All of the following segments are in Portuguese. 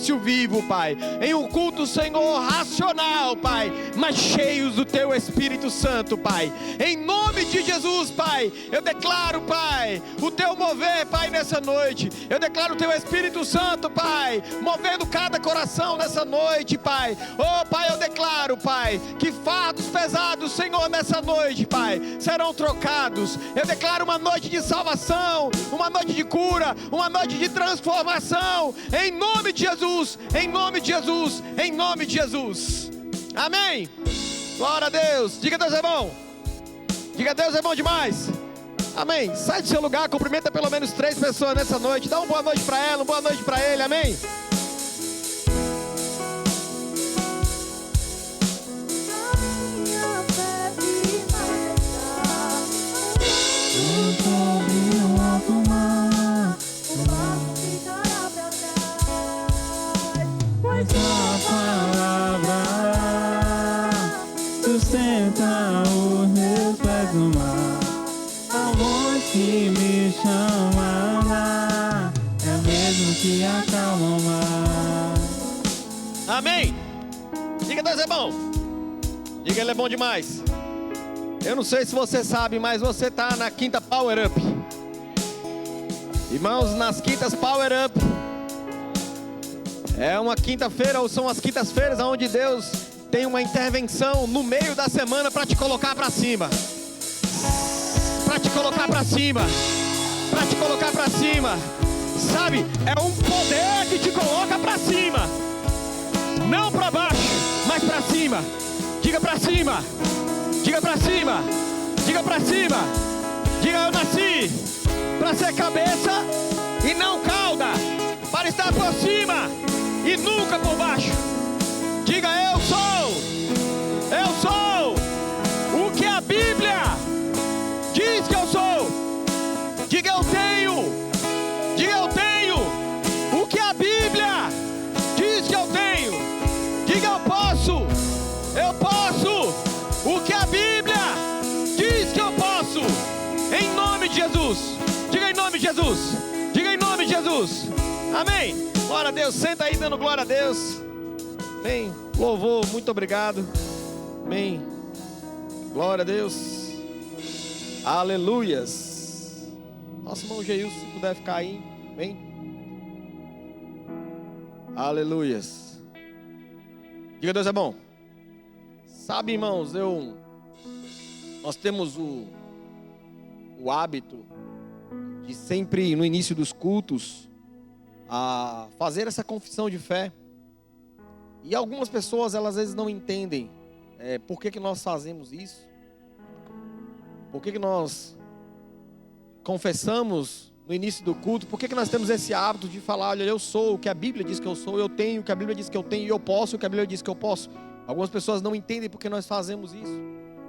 sacrifício vivo, Pai. Em um culto, Senhor, racional, Pai, mas cheios do Teu Espírito Santo, Pai. Em nome de Jesus, Pai, eu declaro, Pai, o Teu mover, Pai, nessa noite. Eu declaro o Teu Espírito Santo, Pai, movendo cada coração nessa noite, Pai. Oh, Pai, eu declaro, Pai, que fardos pesados, Senhor, nessa noite, Pai, serão trocados. Eu declaro uma noite de salvação, uma noite de cura, uma noite de transformação, em nome de Jesus, em nome de Jesus, em nome de Jesus. Amém. Glória a Deus. Diga: Deus é bom. Diga: Deus é bom demais. Amém. Sai do seu lugar, cumprimenta pelo menos 3 pessoas nessa noite. Dá uma boa noite para ela, uma boa noite para ele. Amém. Tua palavra sustenta os meus pés no mar. A voz que me chama é o mesmo que acalma o mar. Amém. Diga: Deus é bom. Diga: Ele é bom demais. Eu não sei se você sabe, mas você está na quinta Power Up. Irmãos, nas quintas Power Up, é uma quinta-feira, ou são as quintas-feiras onde Deus tem uma intervenção no meio da semana para te colocar para cima. Para te colocar para cima. Para te colocar para cima. Sabe? É um poder que te coloca para cima. Não para baixo, mas para cima. Diga: para cima. Diga: para cima. Diga: para cima. Diga: eu nasci para ser cabeça e não cauda, para estar por cima e nunca por baixo. Diga: eu sou o que a Bíblia diz que eu sou. Diga: eu tenho o que a Bíblia diz que eu tenho. Diga: eu posso o que a Bíblia diz que eu posso, em nome de Jesus. Diga: em nome de Jesus. Diga: em nome de Jesus. Amém. Glória a Deus. Senta aí dando glória a Deus. Amém. Louvor, muito obrigado. Amém. Glória a Deus. Aleluias. Nosso irmão Geilson, se puder ficar aí. Amém. Aleluias. Diga: Deus é bom. Sabe, irmãos, nós temos o hábito de sempre no início dos cultos a fazer essa confissão de fé. E algumas pessoas, elas às vezes não entendem por que nós fazemos isso. Por que nós confessamos no início do culto. Por que nós temos esse hábito de falar: olha, eu sou o que a Bíblia diz que eu sou, eu tenho o que a Bíblia diz que eu tenho, e eu posso o que a Bíblia diz que eu posso. Algumas pessoas não entendem por que nós fazemos isso.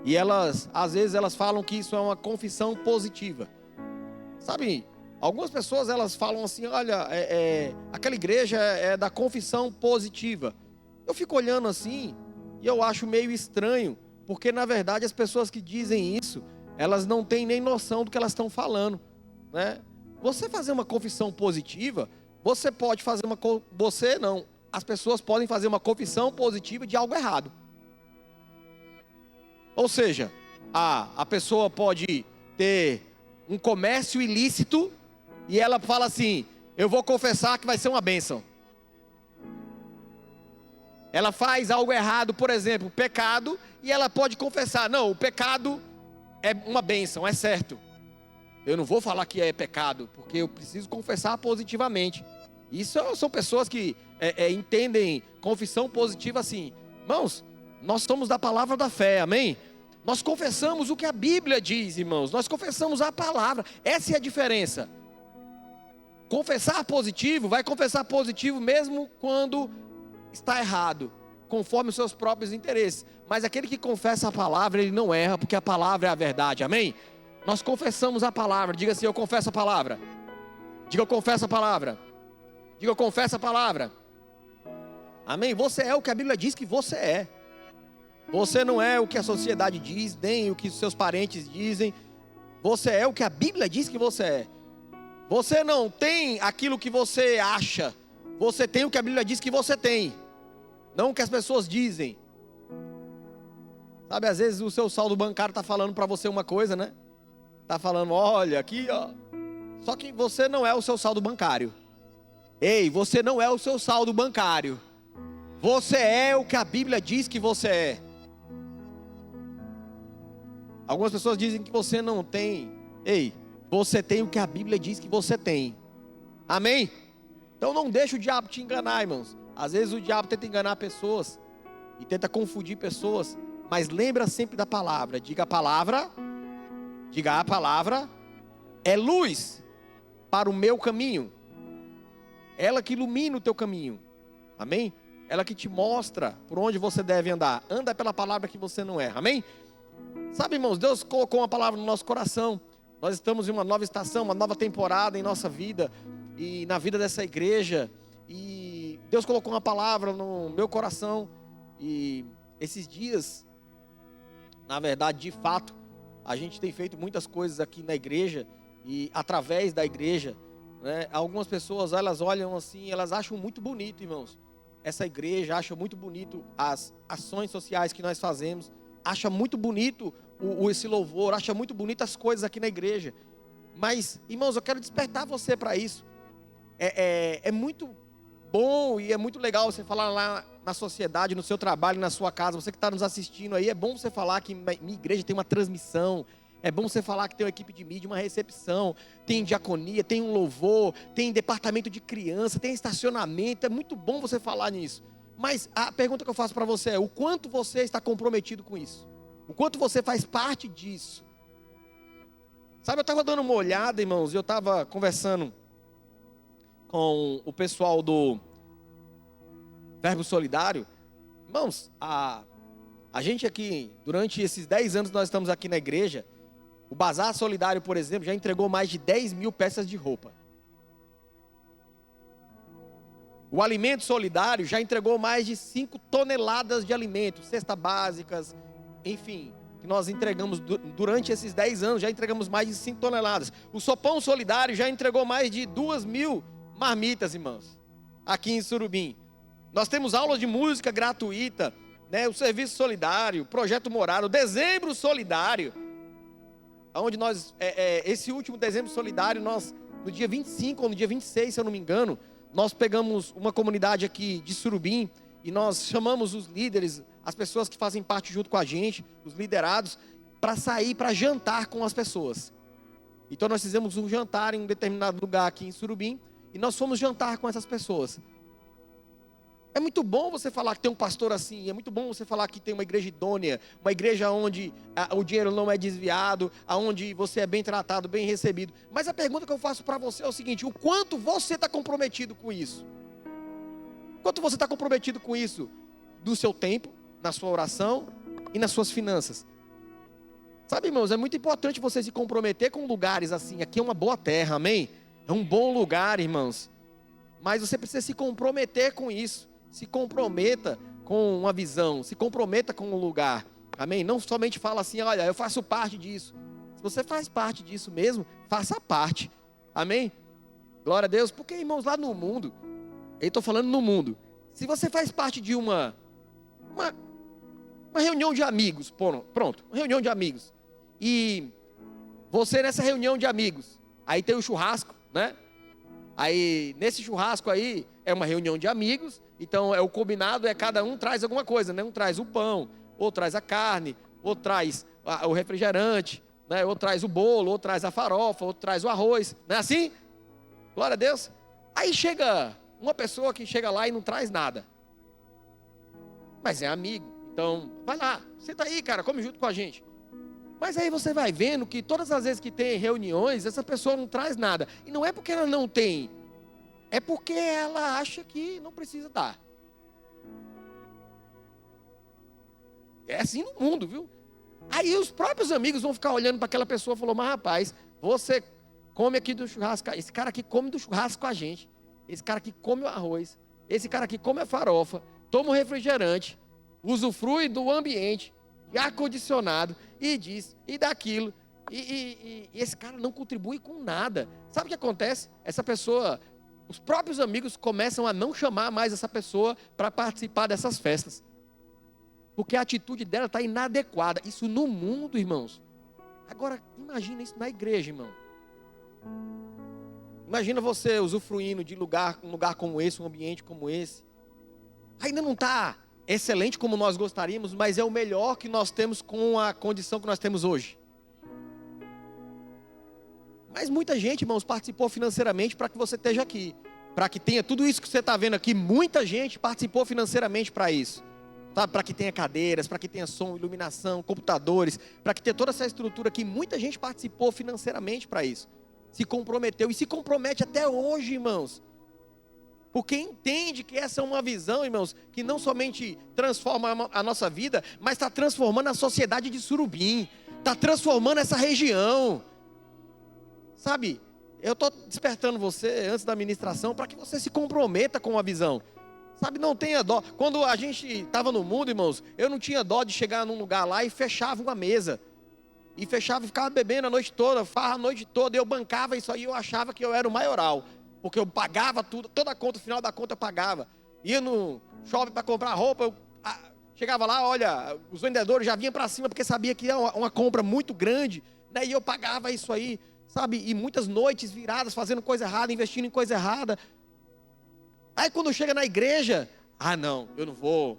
E elas, às vezes, elas falam que isso é uma confissão positiva. Sabe, algumas pessoas, elas falam assim: olha, aquela igreja é da confissão positiva. Eu fico olhando assim e eu acho meio estranho, porque na verdade as pessoas que dizem isso, elas não têm nem noção do que elas estão falando, né? Você fazer uma confissão positiva, você pode fazer as pessoas podem fazer uma confissão positiva de algo errado. Ou seja, a pessoa pode ter um comércio ilícito e ela fala assim: eu vou confessar que vai ser uma bênção. Ela faz algo errado, por exemplo, pecado, e ela pode confessar: não, o pecado é uma bênção, é certo. Eu não vou falar que é pecado, porque eu preciso confessar positivamente. Isso são pessoas que entendem confissão positiva assim. Irmãos, nós somos da palavra da fé, amém? Nós confessamos o que a Bíblia diz, irmãos. Nós confessamos a palavra. Essa é a diferença. Confessar positivo, vai confessar positivo mesmo quando está errado, conforme os seus próprios interesses. Mas aquele que confessa a palavra, ele não erra, porque a palavra é a verdade, amém? Nós confessamos a palavra. Diga assim: eu confesso a palavra. Diga: eu confesso a palavra. Diga: eu confesso a palavra. Amém? Você é o que a Bíblia diz que você é. Você não é o que a sociedade diz, nem o que os seus parentes dizem. Você é o que a Bíblia diz que você é. Você não tem aquilo que você acha. Você tem o que a Bíblia diz que você tem, não o que as pessoas dizem. Sabe, às vezes o seu saldo bancário está falando para você uma coisa, né? Está falando, olha, aqui, ó. Só que você não é o seu saldo bancário. Ei, você não é o seu saldo bancário. Você é o que a Bíblia diz que você é. Algumas pessoas dizem que você não tem. Ei, você tem o que a Bíblia diz que você tem. Amém? Então não deixa o diabo te enganar, irmãos. Às vezes o diabo tenta enganar pessoas e tenta confundir pessoas. Mas lembra sempre da palavra. Diga a palavra é luz para o meu caminho. Ela que ilumina o teu caminho. Amém? Ela que te mostra por onde você deve andar. Anda pela palavra que você não erra. Amém? Sabe, irmãos, Deus colocou uma palavra no nosso coração. Nós estamos em uma nova estação, uma nova temporada em nossa vida e na vida dessa igreja. E Deus colocou uma palavra no meu coração. E esses dias, na verdade, de fato, a gente tem feito muitas coisas aqui na igreja e através da igreja, né? Algumas pessoas, elas olham assim, elas acham muito bonito, irmãos. Essa igreja acha muito bonito as ações sociais que nós fazemos, acha muito bonito esse louvor, acha muito bonito as coisas aqui na igreja. Mas, irmãos, eu quero despertar você para isso. É muito bom e é muito legal você falar lá na sociedade, no seu trabalho, na sua casa. Você que está nos assistindo aí, é bom você falar que minha igreja tem uma transmissão. É bom você falar que tem uma equipe de mídia, uma recepção, tem diaconia, tem um louvor, tem departamento de criança, tem estacionamento. É muito bom você falar nisso. Mas a pergunta que eu faço para você é: o quanto você está comprometido com isso? O quanto você faz parte disso? Sabe, eu estava dando uma olhada, irmãos, e eu estava conversando com o pessoal do Verbo Solidário. Irmãos, a gente aqui, durante esses 10 anos que nós estamos aqui na igreja, o Bazar Solidário, por exemplo, já entregou mais de 10 mil peças de roupa. O Alimento Solidário já entregou mais de 5 toneladas de alimentos, cestas básicas, enfim, que nós entregamos durante esses 10 anos, já entregamos mais de 5 toneladas. O Sopão Solidário já entregou mais de 2.000 marmitas, irmãos, aqui em Surubim. Nós temos aulas de música gratuita, né? O Serviço Solidário, Projeto Morado, Dezembro Solidário, onde nós, esse último Dezembro Solidário, nós, no dia 25 ou no dia 26, se eu não me engano, nós pegamos uma comunidade aqui de Surubim e nós chamamos os líderes, as pessoas que fazem parte junto com a gente, os liderados, para sair, para jantar com as pessoas. Então nós fizemos um jantar em um determinado lugar aqui em Surubim e nós fomos jantar com essas pessoas. É muito bom você falar que tem um pastor assim, é muito bom você falar que tem uma igreja idônea, uma igreja onde o dinheiro não é desviado, onde você é bem tratado, bem recebido. Mas a pergunta que eu faço para você é o seguinte: o quanto você está comprometido com isso? Quanto você está comprometido com isso? Do seu tempo, na sua oração e nas suas finanças. Sabe, irmãos, é muito importante você se comprometer com lugares assim. Aqui é uma boa terra, amém? É um bom lugar, irmãos. Mas você precisa se comprometer com isso. Se comprometa com uma visão, se comprometa com um lugar, amém? Não somente fala assim, olha, eu faço parte disso. Se você faz parte disso mesmo, faça parte, amém? Glória a Deus, porque, irmãos, lá no mundo, eu estou falando no mundo, se você faz parte de uma reunião de amigos, pronto, uma reunião de amigos, e você nessa reunião de amigos, aí tem o churrasco, né? Aí, nesse churrasco aí, é uma reunião de amigos, então o combinado é cada um traz alguma coisa, né? Um traz o pão, ou traz a carne, ou traz o refrigerante, né? Ou traz o bolo, ou traz a farofa, ou traz o arroz, não é assim? Glória a Deus. Aí chega uma pessoa que chega lá e não traz nada, mas é amigo, então vai lá, senta aí, cara, come junto com a gente. Mas aí você vai vendo que todas as vezes que tem reuniões, essa pessoa não traz nada. E não é porque ela não tem, é porque ela acha que não precisa dar. É assim no mundo, viu? Aí os próprios amigos vão ficar olhando para aquela pessoa e falam: mas rapaz, você come aqui do churrasco, esse cara aqui come do churrasco com a gente, esse cara aqui come o arroz, esse cara aqui come a farofa, toma o refrigerante, usufrui do ambiente, de ar-condicionado, e diz, e daquilo, e esse cara não contribui com nada. Sabe o que acontece? Essa pessoa os próprios amigos começam a não chamar mais essa pessoa para participar dessas festas. Porque a atitude dela está inadequada. Isso no mundo, irmãos. Agora, imagina isso na igreja, irmão. Imagina você usufruindo de um lugar como esse, um ambiente como esse. Ainda não está excelente como nós gostaríamos, mas é o melhor que nós temos com a condição que nós temos hoje. Mas muita gente, irmãos, participou financeiramente para que você esteja aqui. Para que tenha tudo isso que você está vendo aqui, muita gente participou financeiramente para isso. Sabe? Para que tenha cadeiras, para que tenha som, iluminação, computadores, para que tenha toda essa estrutura aqui. Muita gente participou financeiramente para isso. Se comprometeu e se compromete até hoje, irmãos. Porque entende que essa é uma visão, irmãos, que não somente transforma a nossa vida, mas está transformando a sociedade de Surubim. Está transformando essa região. Sabe, eu estou despertando você antes da ministração para que você se comprometa com a visão. Sabe, não tenha dó. Quando a gente estava no mundo, irmãos, eu não tinha dó de chegar num lugar lá e fechava uma mesa. E fechava e ficava bebendo a noite toda, farra a noite toda. Eu bancava isso aí, eu achava que eu era o maioral. Porque eu pagava tudo, toda a conta, no final da conta eu pagava. Ia no shopping para comprar roupa, chegava lá, olha, os vendedores já vinham para cima porque sabia que era uma compra muito grande. Né? E eu pagava isso aí. Sabe, e muitas noites viradas, fazendo coisa errada, investindo em coisa errada. Aí quando chega na igreja, não, eu não vou.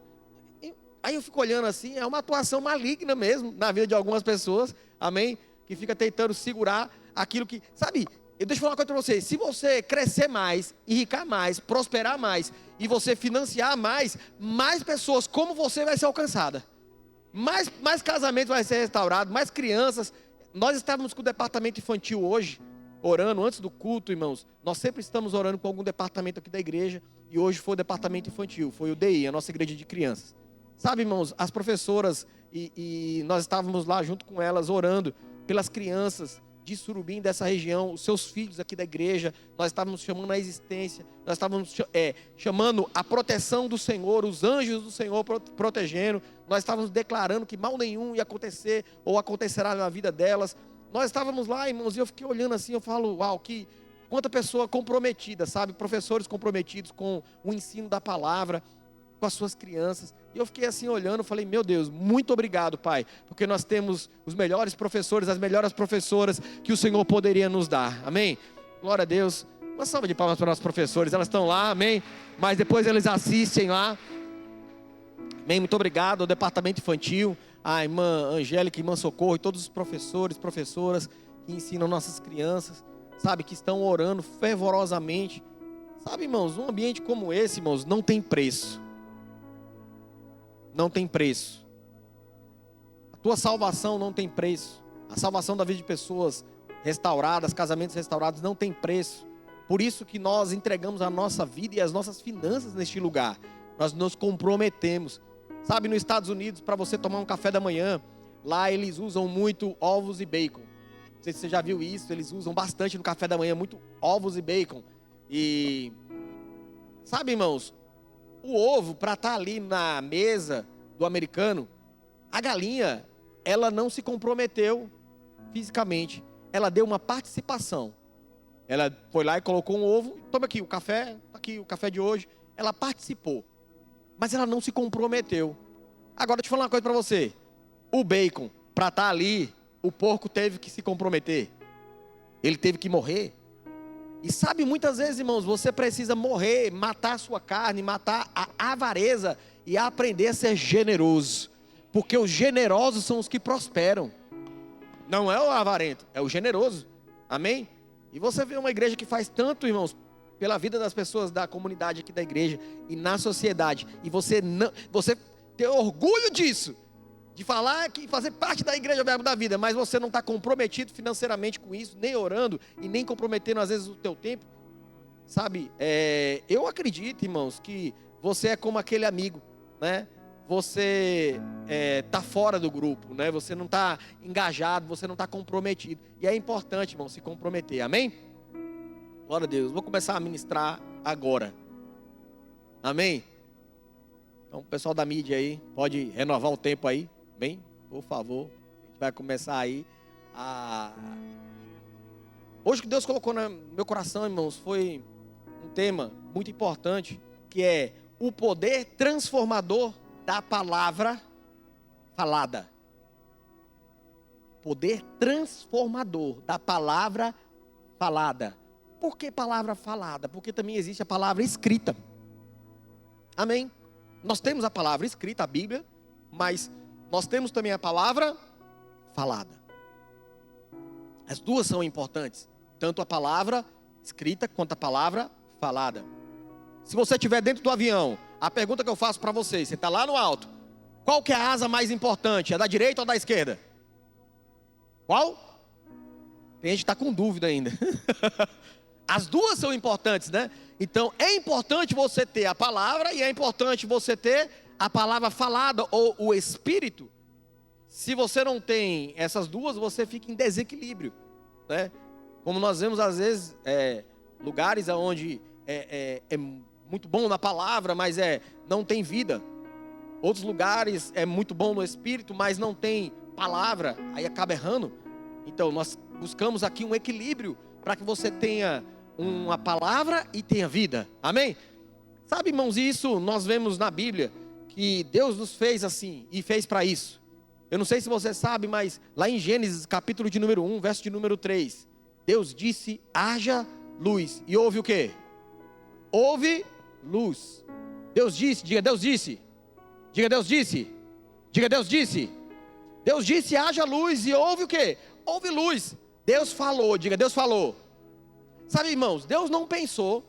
Aí eu fico olhando assim, é uma atuação maligna mesmo, na vida de algumas pessoas, amém? Que fica tentando segurar aquilo que, sabe, deixa eu falar uma coisa para você, se você crescer mais, enricar mais, prosperar mais, e você financiar mais pessoas como você vai ser alcançada. Mais casamentos vai ser restaurado, mais crianças. Nós estávamos com o departamento infantil hoje, orando antes do culto, irmãos. Nós sempre estamos orando com algum departamento aqui da igreja. E hoje foi o departamento infantil, foi o DI, a nossa igreja de crianças. Sabe, irmãos, as professoras e nós estávamos lá junto com elas orando pelas crianças de Surubim, dessa região, os seus filhos aqui da igreja. Nós estávamos chamando a existência, nós estávamos chamando a proteção do Senhor, os anjos do Senhor protegendo. Nós estávamos declarando que mal nenhum ia acontecer ou acontecerá na vida delas. Nós estávamos lá, irmãos, e eu fiquei olhando assim, eu falo, uau, quanta pessoa comprometida, sabe? Professores comprometidos com o ensino da palavra, com as suas crianças. E eu fiquei assim olhando, falei, meu Deus, muito obrigado, Pai, porque nós temos os melhores professores, as melhores professoras que o Senhor poderia nos dar. Amém? Glória a Deus. Uma salva de palmas para os nossos professores, elas estão lá, amém? Mas depois eles assistem lá. Amém? Muito obrigado ao departamento infantil, a irmã Angélica, irmã Socorro e todos os professores, professoras que ensinam nossas crianças, sabe, que estão orando fervorosamente. Sabe, irmãos, um ambiente como esse, irmãos, não tem preço. Não tem preço. A tua salvação não tem preço. A salvação da vida de pessoas restauradas, casamentos restaurados, não tem preço. Por isso que nós entregamos a nossa vida e as nossas finanças neste lugar. Nós nos comprometemos. Sabe, nos Estados Unidos, para você tomar um café da manhã, lá eles usam muito ovos e bacon. Não sei se você já viu isso, eles usam bastante no café da manhã, muito ovos e bacon. E, sabe, irmãos, o ovo, para estar ali na mesa do americano, a galinha, ela não se comprometeu fisicamente. Ela deu uma participação. Ela foi lá e colocou um ovo, toma aqui o café, aqui o café de hoje. Ela participou. Mas ela não se comprometeu. Agora, deixa eu falar uma coisa para você. O bacon, para estar ali, o porco teve que se comprometer. Ele teve que morrer. E sabe, muitas vezes, irmãos, você precisa morrer, matar a sua carne, matar a avareza e aprender a ser generoso. Porque os generosos são os que prosperam. Não é o avarento, é o generoso. Amém? E você vê uma igreja que faz tanto, irmãos, pela vida das pessoas da comunidade aqui da igreja e na sociedade, e você ter orgulho disso, de falar que fazer parte da igreja é o verbo da vida, mas você não está comprometido financeiramente com isso, nem orando e nem comprometendo às vezes o teu tempo, sabe? Eu acredito, irmãos, que você é como aquele amigo, né? Você está fora do grupo, né? Você não está engajado, você não está comprometido, e é importante, irmão, se comprometer, amém? Glória a Deus. Vou começar a ministrar agora. Amém? Então, o pessoal da mídia aí, pode renovar o tempo aí. Bem, por favor. A gente vai começar aí Hoje o que Deus colocou no meu coração, irmãos, foi um tema muito importante, que é o poder transformador da palavra falada. Poder transformador da palavra falada. Por que palavra falada? Porque também existe a palavra escrita. Amém? Nós temos a palavra escrita, a Bíblia, mas nós temos também a palavra falada. As duas são importantes, tanto a palavra escrita quanto a palavra falada. Se você estiver dentro do avião, a pergunta que eu faço para você está lá no alto, qual que é a asa mais importante? É da direita ou da esquerda? Qual? Tem gente que está com dúvida ainda. As duas são importantes, né? Então é importante você ter a palavra e é importante você ter a palavra falada ou o Espírito. Se você não tem essas duas, você fica em desequilíbrio, né? Como nós vemos às vezes lugares onde é muito bom na palavra, mas não tem vida. Outros lugares é muito bom no Espírito, mas não tem palavra, aí acaba errando. Então nós buscamos aqui um equilíbrio para que você tenha uma palavra e tenha vida. Amém? Sabe, irmãos, isso nós vemos na Bíblia, que Deus nos fez assim e fez para isso. Eu não sei se você sabe, mas lá em Gênesis, capítulo de número 1, verso de número 3, Deus disse, haja luz. E houve o quê? Houve luz. Deus disse, diga Deus disse. Diga Deus disse. Diga Deus disse. Deus disse, haja luz. E houve o quê? Houve luz. Deus falou, diga Deus falou. Sabe, irmãos, Deus não pensou,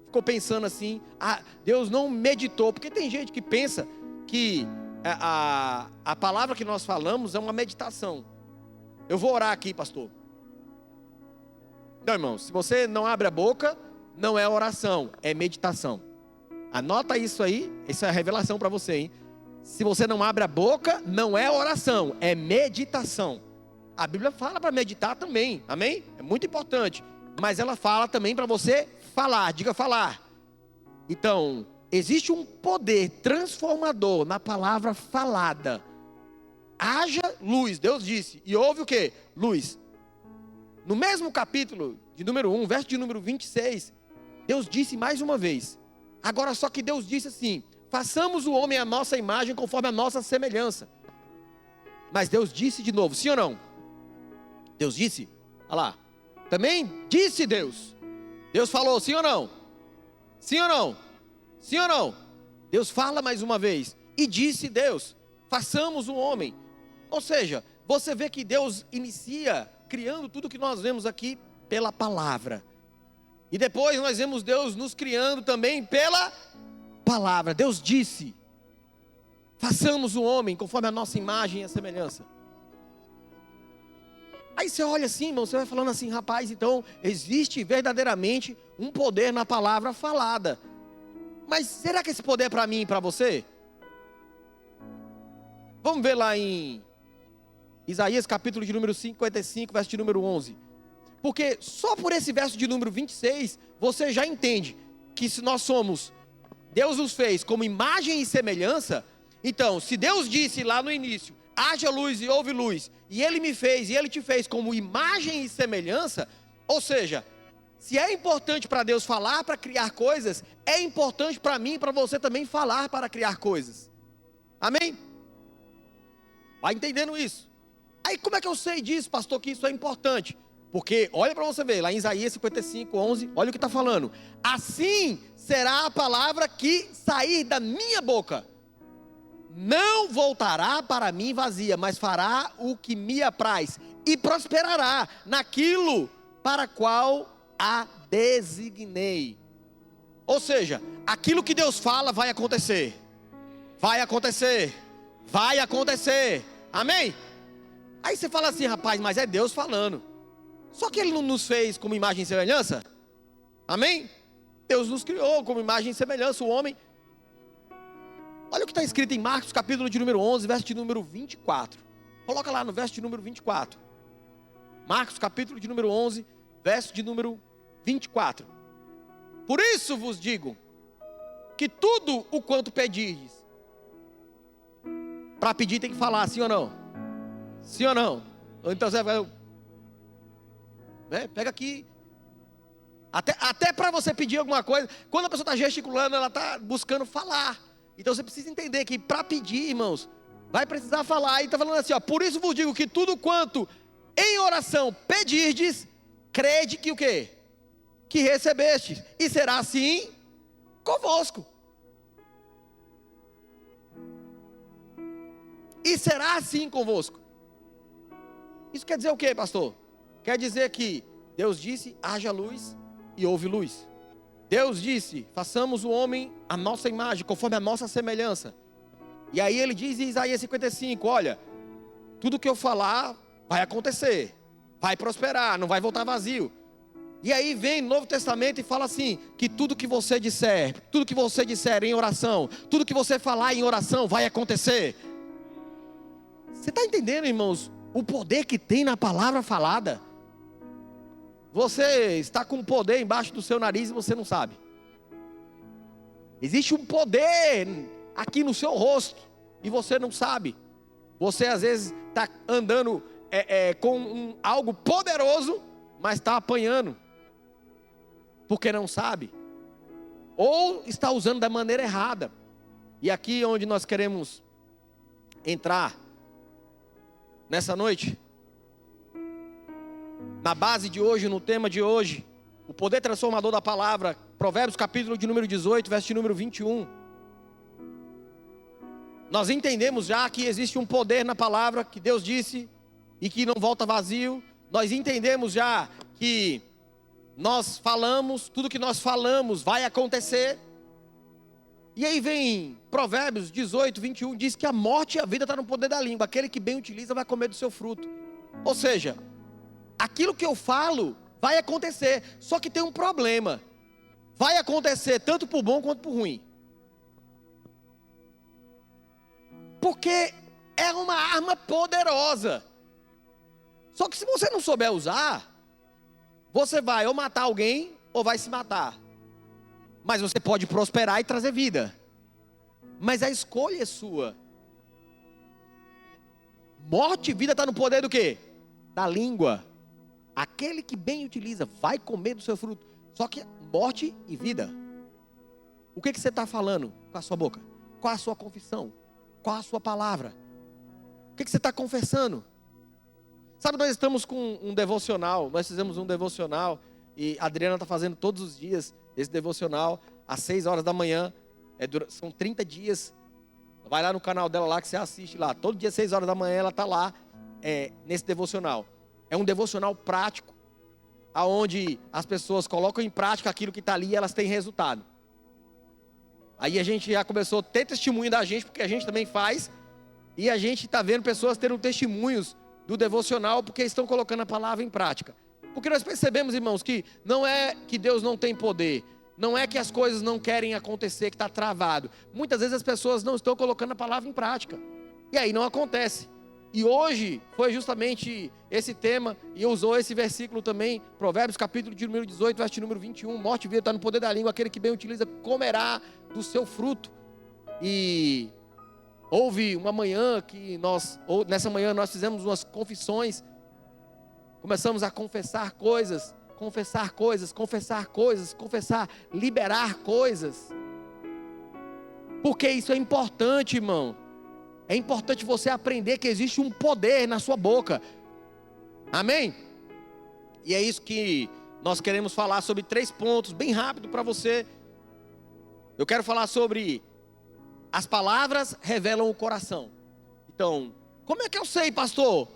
ficou pensando assim, Deus não meditou, porque tem gente que pensa que a palavra que nós falamos é uma meditação. Eu vou orar aqui, pastor. Não, irmãos, se você não abre a boca, não é oração, é meditação. Anota isso aí, isso é a revelação para você, hein? Se você não abre a boca, não é oração, é meditação. A Bíblia fala para meditar também, amém? É muito importante. Mas ela fala também para você falar, diga falar. Então, existe um poder transformador na palavra falada. Haja luz, Deus disse. E houve o quê? Luz. No mesmo capítulo de número 1, verso de número 26, Deus disse mais uma vez. Agora só que Deus disse assim, façamos o homem à nossa imagem conforme a nossa semelhança. Mas Deus disse de novo, sim ou não? Deus disse, olha lá. Também disse Deus. Deus falou, sim ou não? Sim ou não? Sim ou não? Deus fala mais uma vez. E disse Deus, façamos o homem. Ou seja, você vê que Deus inicia criando tudo que nós vemos aqui pela palavra. E depois nós vemos Deus nos criando também pela palavra. Deus disse, façamos o homem conforme a nossa imagem e a semelhança. Aí você olha assim, irmão, você vai falando assim, rapaz, então existe verdadeiramente um poder na palavra falada. Mas será que esse poder é para mim e para você? Vamos ver lá em Isaías capítulo de número 55, verso de número 11. Porque só por esse verso de número 26, você já entende que se nós somos, Deus nos fez como imagem e semelhança. Então, se Deus disse lá no início, haja luz e houve luz, e Ele me fez, e Ele te fez como imagem e semelhança, ou seja, se é importante para Deus falar para criar coisas, é importante para mim e para você também falar para criar coisas. Amém? Vai entendendo isso? Aí como é que eu sei disso, pastor, que isso é importante? Porque, olha para você ver, lá em Isaías 55, 11, olha o que está falando. Assim será a palavra que sair da minha boca. Não voltará para mim vazia, mas fará o que me apraz. E prosperará naquilo para qual a designei. Ou seja, aquilo que Deus fala vai acontecer. Vai acontecer. Vai acontecer. Amém? Aí você fala assim, rapaz, mas é Deus falando. Só que Ele não nos fez como imagem e semelhança? Amém? Deus nos criou como imagem e semelhança, o homem. Olha o que está escrito em Marcos, capítulo de número 11, verso de número 24. Coloca lá no verso de número 24. Marcos, capítulo de número 11, verso de número 24. Por isso vos digo, que tudo o quanto pedirdes, para pedir tem que falar, sim ou não? Sim ou não? Ou então você vai... Pega aqui. Até para você pedir alguma coisa, quando a pessoa está gesticulando, ela está buscando falar. Então você precisa entender que para pedir, irmãos, vai precisar falar. E está falando assim, ó, por isso vos digo que tudo quanto em oração pedirdes, crede que o quê? Que recebestes, e será assim convosco. E será assim convosco. Isso quer dizer o quê, pastor? Quer dizer que Deus disse, haja luz, e houve luz. Deus disse, façamos o homem a nossa imagem, conforme a nossa semelhança. E aí ele diz em Isaías 55, olha, tudo que eu falar vai acontecer, vai prosperar, não vai voltar vazio. E aí vem no Novo Testamento e fala assim, que tudo que você disser em oração, tudo que você falar em oração vai acontecer. Você está entendendo, irmãos, o poder que tem na palavra falada? Você está com poder embaixo do seu nariz e você não sabe. Existe um poder aqui no seu rosto e você não sabe. Você às vezes está andando com algo poderoso, mas está apanhando, porque não sabe. Ou está usando da maneira errada. E aqui onde nós queremos entrar nessa noite, na base de hoje, no tema de hoje, o poder transformador da palavra, Provérbios capítulo de número 18, verso de número 21. Nós entendemos já que existe um poder na palavra, que Deus disse, e que não volta vazio. Nós entendemos já que nós falamos, tudo que nós falamos vai acontecer. E aí vem Provérbios 18, 21, diz que a morte e a vida está no poder da língua. Aquele que bem utiliza vai comer do seu fruto. Ou seja, aquilo que eu falo vai acontecer, só que tem um problema. Vai acontecer tanto por bom quanto por ruim. Porque é uma arma poderosa. Só que se você não souber usar, você vai ou matar alguém ou vai se matar. Mas você pode prosperar e trazer vida. Mas a escolha é sua. Morte e vida está no poder do quê? Da língua. Aquele que bem utiliza vai comer do seu fruto. Só que morte e vida. O que você está falando com a sua boca? Qual a sua confissão? Qual a sua palavra? O que você está confessando? Sabe, nós estamos com um devocional. Nós fizemos um devocional. E a Adriana está fazendo todos os dias esse devocional. Às 6 horas da manhã. São 30 dias. Vai lá no canal dela lá que você assiste lá. Todo dia às 6 horas da manhã ela está lá nesse devocional. É um devocional prático, aonde as pessoas colocam em prática aquilo que está ali e elas têm resultado. Aí a gente já começou a ter testemunho da gente, porque a gente também faz, e a gente está vendo pessoas tendo testemunhos do devocional, porque estão colocando a palavra em prática. Porque nós percebemos, irmãos, que não é que Deus não tem poder, não é que as coisas não querem acontecer, que está travado. Muitas vezes as pessoas não estão colocando a palavra em prática, e aí não acontece. E hoje foi justamente esse tema, e usou esse versículo também, Provérbios capítulo de número 18, verso de número 21, morte e vida está no poder da língua, aquele que bem utiliza comerá do seu fruto. E houve uma manhã que nessa manhã nós fizemos umas confissões, começamos a confessar coisas, liberar coisas, porque isso é importante, irmão. É importante você aprender que existe um poder na sua boca. Amém? E é isso que nós queremos falar sobre 3 pontos, bem rápido para você. Eu quero falar sobre as palavras revelam o coração. Então, como é que eu sei, pastor,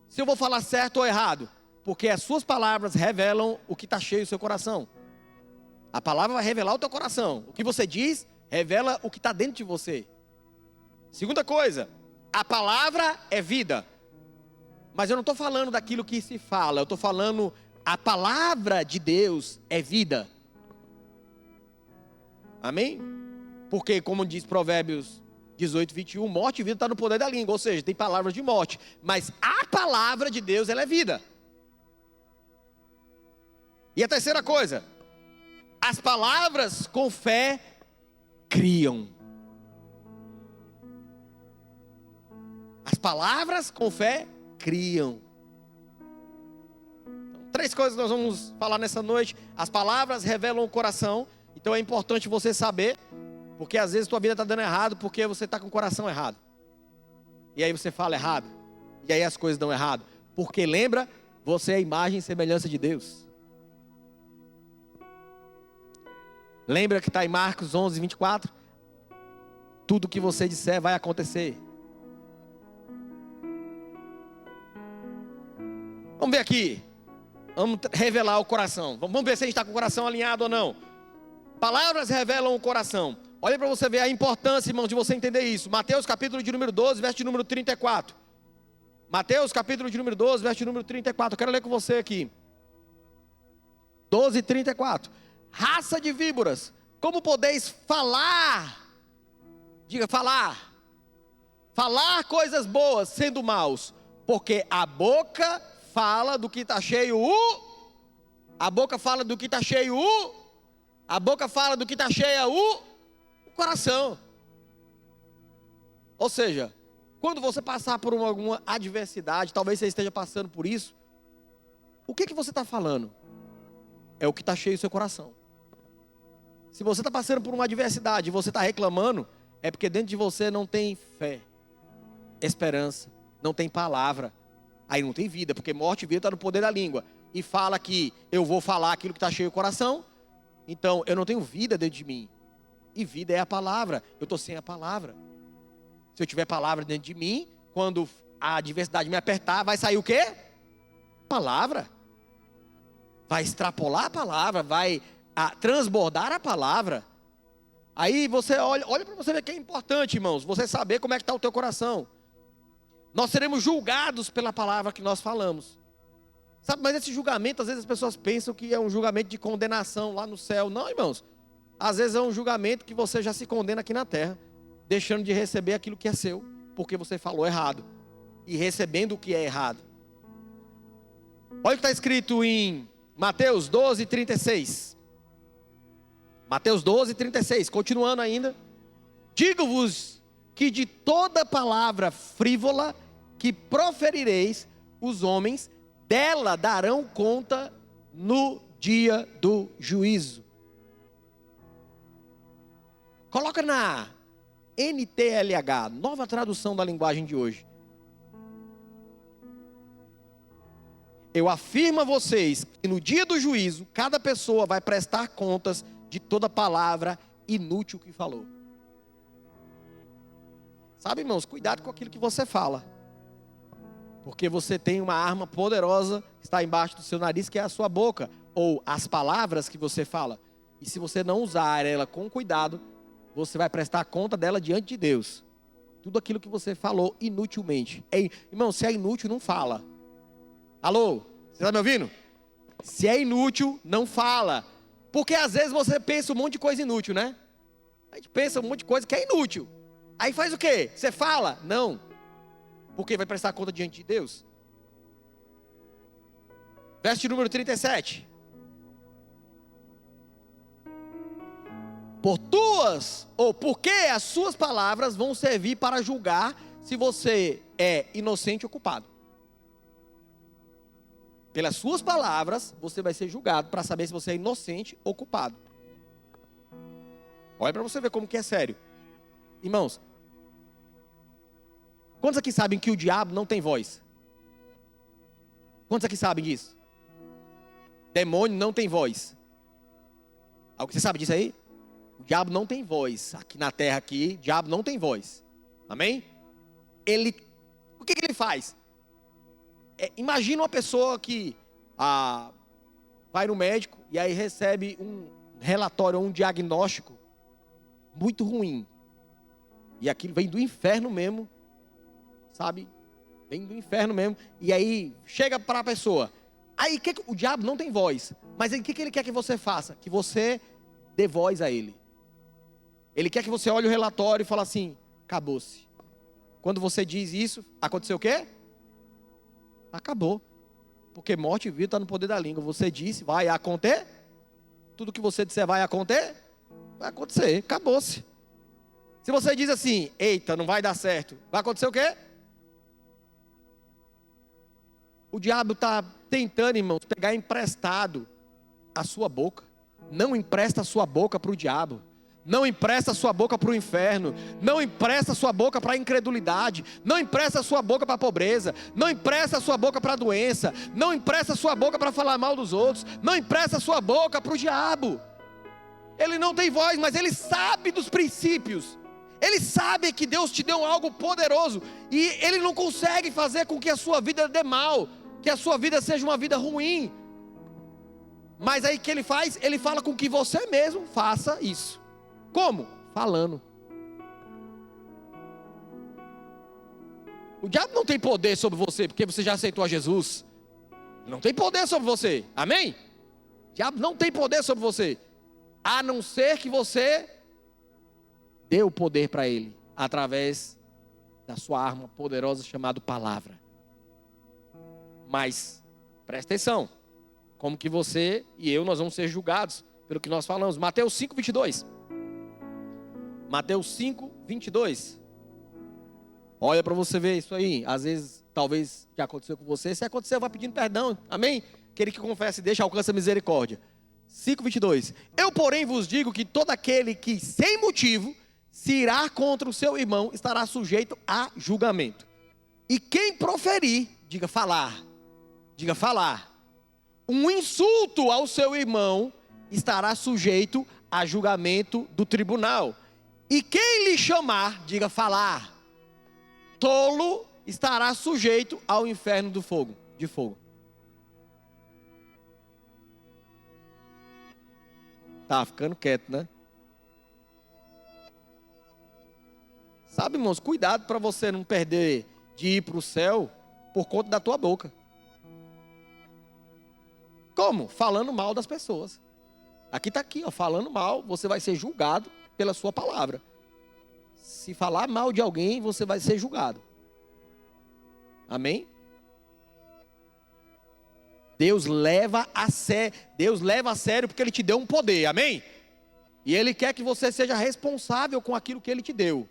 se eu vou falar certo ou errado? Porque as suas palavras revelam o que está cheio do seu coração. A palavra vai revelar o teu coração. O que você diz revela o que está dentro de você. Segunda coisa, a palavra é vida. Mas eu não estou falando daquilo que se fala, eu estou falando, a palavra de Deus é vida. Amém? Porque, como diz Provérbios 18, 21, morte e vida está no poder da língua. Ou seja, tem palavras de morte, mas a palavra de Deus, ela é vida. E a terceira coisa, as palavras com fé criam. As palavras com fé criam. Então, 3 coisas que nós vamos falar nessa noite. As palavras revelam o coração. Então é importante você saber. Porque às vezes tua vida está dando errado porque você está com o coração errado. E aí você fala errado. E aí as coisas dão errado. Porque lembra, você é a imagem e semelhança de Deus. Lembra que está em Marcos 11, 24? Tudo que você disser vai acontecer. Vamos ver aqui. Vamos revelar o coração. Vamos ver se a gente está com o coração alinhado ou não. Palavras revelam o coração. Olha para você ver a importância, irmão, de você entender isso. Mateus capítulo de número 12, verso de número 34. Mateus capítulo de número 12, verso de número 34. Eu quero ler com você aqui. 12, 34. Raça de víboras, como podeis falar? Diga, falar. Falar coisas boas, sendo maus. Porque a boca fala do que está cheio a boca fala do que está cheio a boca fala do que está cheia o coração. Ou seja, quando você passar por alguma adversidade, talvez você esteja passando por isso, o que você está falando? É o que está cheio o seu coração. Se você está passando por uma adversidade e você está reclamando, é porque dentro de você não tem fé, esperança, não tem palavra. Aí não tem vida, porque morte e vida está no poder da língua. E fala que eu vou falar aquilo que está cheio o coração, então eu não tenho vida dentro de mim. E vida é a palavra, eu estou sem a palavra. Se eu tiver palavra dentro de mim, quando a adversidade me apertar, vai sair o quê? Palavra. Vai extrapolar a palavra, vai transbordar a palavra. Aí você olha para você ver que é importante, irmãos, você saber como é que está o teu coração. Nós seremos julgados pela palavra que nós falamos. Sabe, mas esse julgamento, às vezes as pessoas pensam que é um julgamento de condenação lá no céu. Não, irmãos. Às vezes é um julgamento que você já se condena aqui na terra, deixando de receber aquilo que é seu, porque você falou errado, e recebendo o que é errado. Olha o que está escrito em Mateus 12, 36. Mateus 12, 36, continuando ainda. Digo-vos que de toda palavra frívola que proferireis, os homens dela darão conta no dia do juízo. Coloca na NTLH, nova tradução da linguagem de hoje. Eu afirmo a vocês que no dia do juízo, cada pessoa vai prestar contas de toda palavra inútil que falou. Sabe, irmãos, cuidado com aquilo que você fala. Porque você tem uma arma poderosa que está embaixo do seu nariz, que é a sua boca, ou as palavras que você fala. E se você não usar ela com cuidado, você vai prestar conta dela diante de Deus. Tudo aquilo que você falou inutilmente. Irmão, se é inútil, não fala. Alô? Você está me ouvindo? Se é inútil, não fala. Porque às vezes você pensa um monte de coisa inútil, né? A gente pensa um monte de coisa que é inútil. Aí faz o quê? Você fala? Não. Porque vai prestar conta diante de Deus. Verso de número 37. Porque as suas palavras vão servir para julgar se você é inocente ou culpado. Pelas suas palavras, você vai ser julgado para saber se você é inocente ou culpado. Olha para você ver como que é sério. Irmãos, quantos aqui sabem que o diabo não tem voz? Quantos aqui sabem disso? Demônio não tem voz. Você sabe disso aí? O diabo não tem voz. Aqui na terra, o diabo não tem voz. Amém? O que ele faz? Imagina uma pessoa que vai no médico e aí recebe um relatório, um diagnóstico muito ruim. E aquilo vem do inferno mesmo, sabe? Vem do inferno mesmo. E aí chega para a pessoa. Aí o diabo não tem voz. Mas o que ele quer que você faça? Que você dê voz a ele. Ele quer que você olhe o relatório e fale assim: acabou-se. Quando você diz isso, aconteceu o quê? Acabou. Porque morte e vida está no poder da língua. Você disse, vai acontecer. Tudo que você disser vai acontecer. Vai acontecer, acabou-se. Se você diz assim, eita, não vai dar certo, vai acontecer o quê? O diabo está tentando, irmãos, pegar emprestado a sua boca. Não empresta a sua boca para o diabo. Não empresta a sua boca para o inferno. Não empresta a sua boca para a incredulidade. Não empresta a sua boca para a pobreza. Não empresta a sua boca para a doença. Não empresta a sua boca para falar mal dos outros. Não empresta a sua boca para o diabo. Ele não tem voz, mas ele sabe dos princípios. Ele sabe que Deus te deu algo poderoso. E ele não consegue fazer com que a sua vida dê mal, que a sua vida seja uma vida ruim. Mas aí o que ele faz? Ele fala com que você mesmo faça isso. Como? Falando. O diabo não tem poder sobre você, porque você já aceitou a Jesus. Não tem poder sobre você, amém? O diabo não tem poder sobre você, a não ser que você dê o poder para ele, através da sua arma poderosa chamada palavra. Mas, presta atenção, como que você e eu, nós vamos ser julgados pelo que nós falamos. Mateus 5, 22. Mateus 5, 22. Olha para você ver isso aí. Às vezes, talvez já aconteceu com você. Se aconteceu, vai pedindo perdão. Amém? Aquele que confessa e deixa, alcança misericórdia. 5, 22. Eu, porém, vos digo que todo aquele que, sem motivo, se irá contra o seu irmão, estará sujeito a julgamento. E quem proferir, diga falar, um insulto ao seu irmão, estará sujeito a julgamento do tribunal. E quem lhe chamar, diga falar, tolo, estará sujeito ao inferno de fogo. Tá ficando quieto, né? Sabe, irmãos, cuidado para você não perder de ir para o céu por conta da tua boca. Como? Falando mal das pessoas. Aqui está aqui, ó, falando mal, você vai ser julgado pela sua palavra. Se falar mal de alguém, você vai ser julgado. Amém? Deus leva a sério porque Ele te deu um poder, amém? E Ele quer que você seja responsável com aquilo que Ele te deu.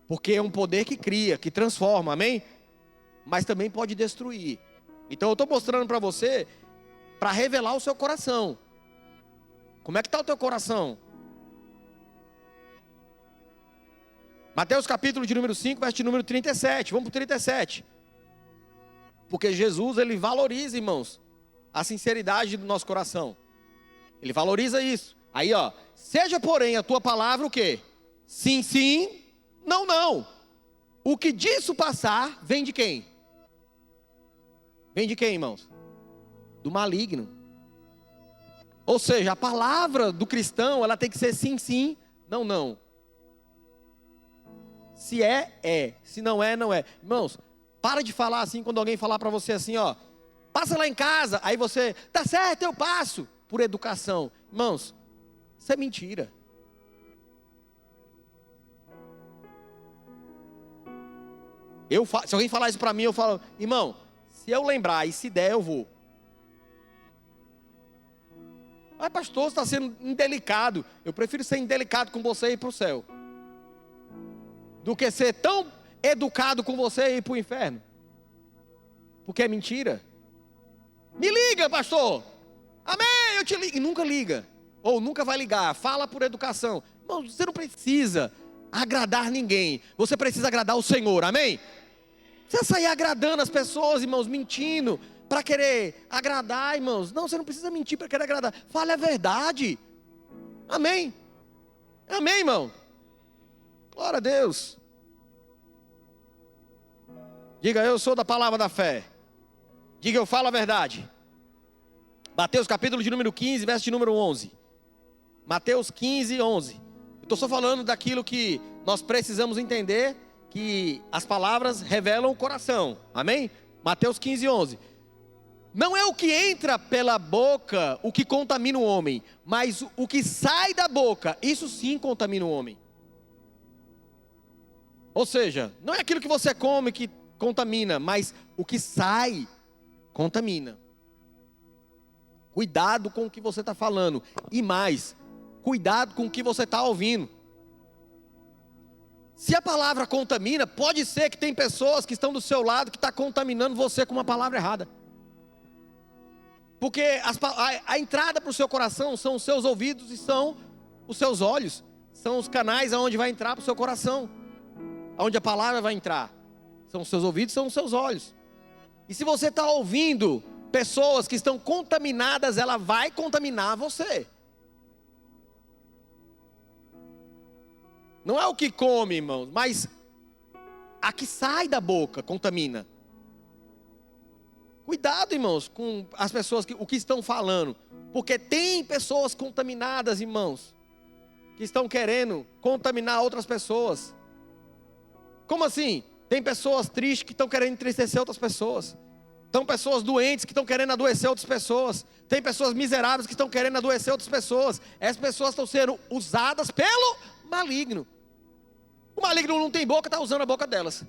Porque é um poder que cria, que transforma, amém? Mas também pode destruir. Então eu estou mostrando para você, para revelar o seu coração. Como é que está o teu coração? Mateus capítulo de número 5, verso de número 37. Vamos para o 37. Porque Jesus, Ele valoriza, irmãos, a sinceridade do nosso coração. Ele valoriza isso. Aí, ó, seja porém a tua palavra o quê? Sim, sim, não, não. O que disso passar, vem de quem? Vem de quem, irmãos? Do maligno. Ou seja, a palavra do cristão, ela tem que ser sim, sim, não, não. Se é, é. Se não é, não é. Irmãos, para de falar assim quando alguém falar para você assim, ó. Passa lá em casa. Aí você, tá certo, eu passo. Por educação. Irmãos, isso é mentira. Se alguém falar isso para mim, eu falo, irmão, se eu lembrar e se der, eu vou. Mas pastor, você está sendo indelicado. Eu prefiro ser indelicado com você e ir para o céu, do que ser tão educado com você e ir para o inferno. Porque é mentira. Me liga, pastor. Amém, eu te ligo. E nunca liga. Ou nunca vai ligar. Fala por educação. Irmão, você não precisa agradar ninguém. Você precisa agradar o Senhor. Amém? Você sair agradando as pessoas, irmãos, mentindo para querer agradar, irmãos. Não, você não precisa mentir para querer agradar. Fale a verdade. Amém? Amém, irmão? Glória a Deus. Diga, eu sou da palavra da fé. Diga, eu falo a verdade. Mateus capítulo de número 15, verso de número 11. Mateus 15, 11. Eu estou só falando daquilo que nós precisamos entender, que as palavras revelam o coração. Amém? Mateus 15, 11. Não é o que entra pela boca o que contamina o homem, mas o que sai da boca, isso sim contamina o homem. Ou seja, não é aquilo que você come que contamina, mas o que sai contamina. Cuidado com o que você está falando. E mais, cuidado com o que você está ouvindo. Se Se a palavra contamina, pode ser que tem pessoas que estão do seu lado que estão contaminando você com uma palavra errada. Porque a entrada para o seu coração são os seus ouvidos e são os seus olhos. São os canais aonde vai entrar para o seu coração. Aonde a palavra vai entrar. São os seus ouvidos, são os seus olhos. E se você está ouvindo pessoas que estão contaminadas, ela vai contaminar você. Não é o que come, irmãos, mas a que sai da boca contamina. Cuidado, irmãos, com as pessoas o que estão falando. Porque tem pessoas contaminadas, irmãos, que estão querendo contaminar outras pessoas. Como assim? Tem pessoas tristes que estão querendo entristecer outras pessoas. Tem pessoas doentes que estão querendo adoecer outras pessoas. Tem pessoas miseráveis que estão querendo adoecer outras pessoas. Essas pessoas estão sendo usadas pelo maligno. O maligno não tem boca, está usando a boca delas.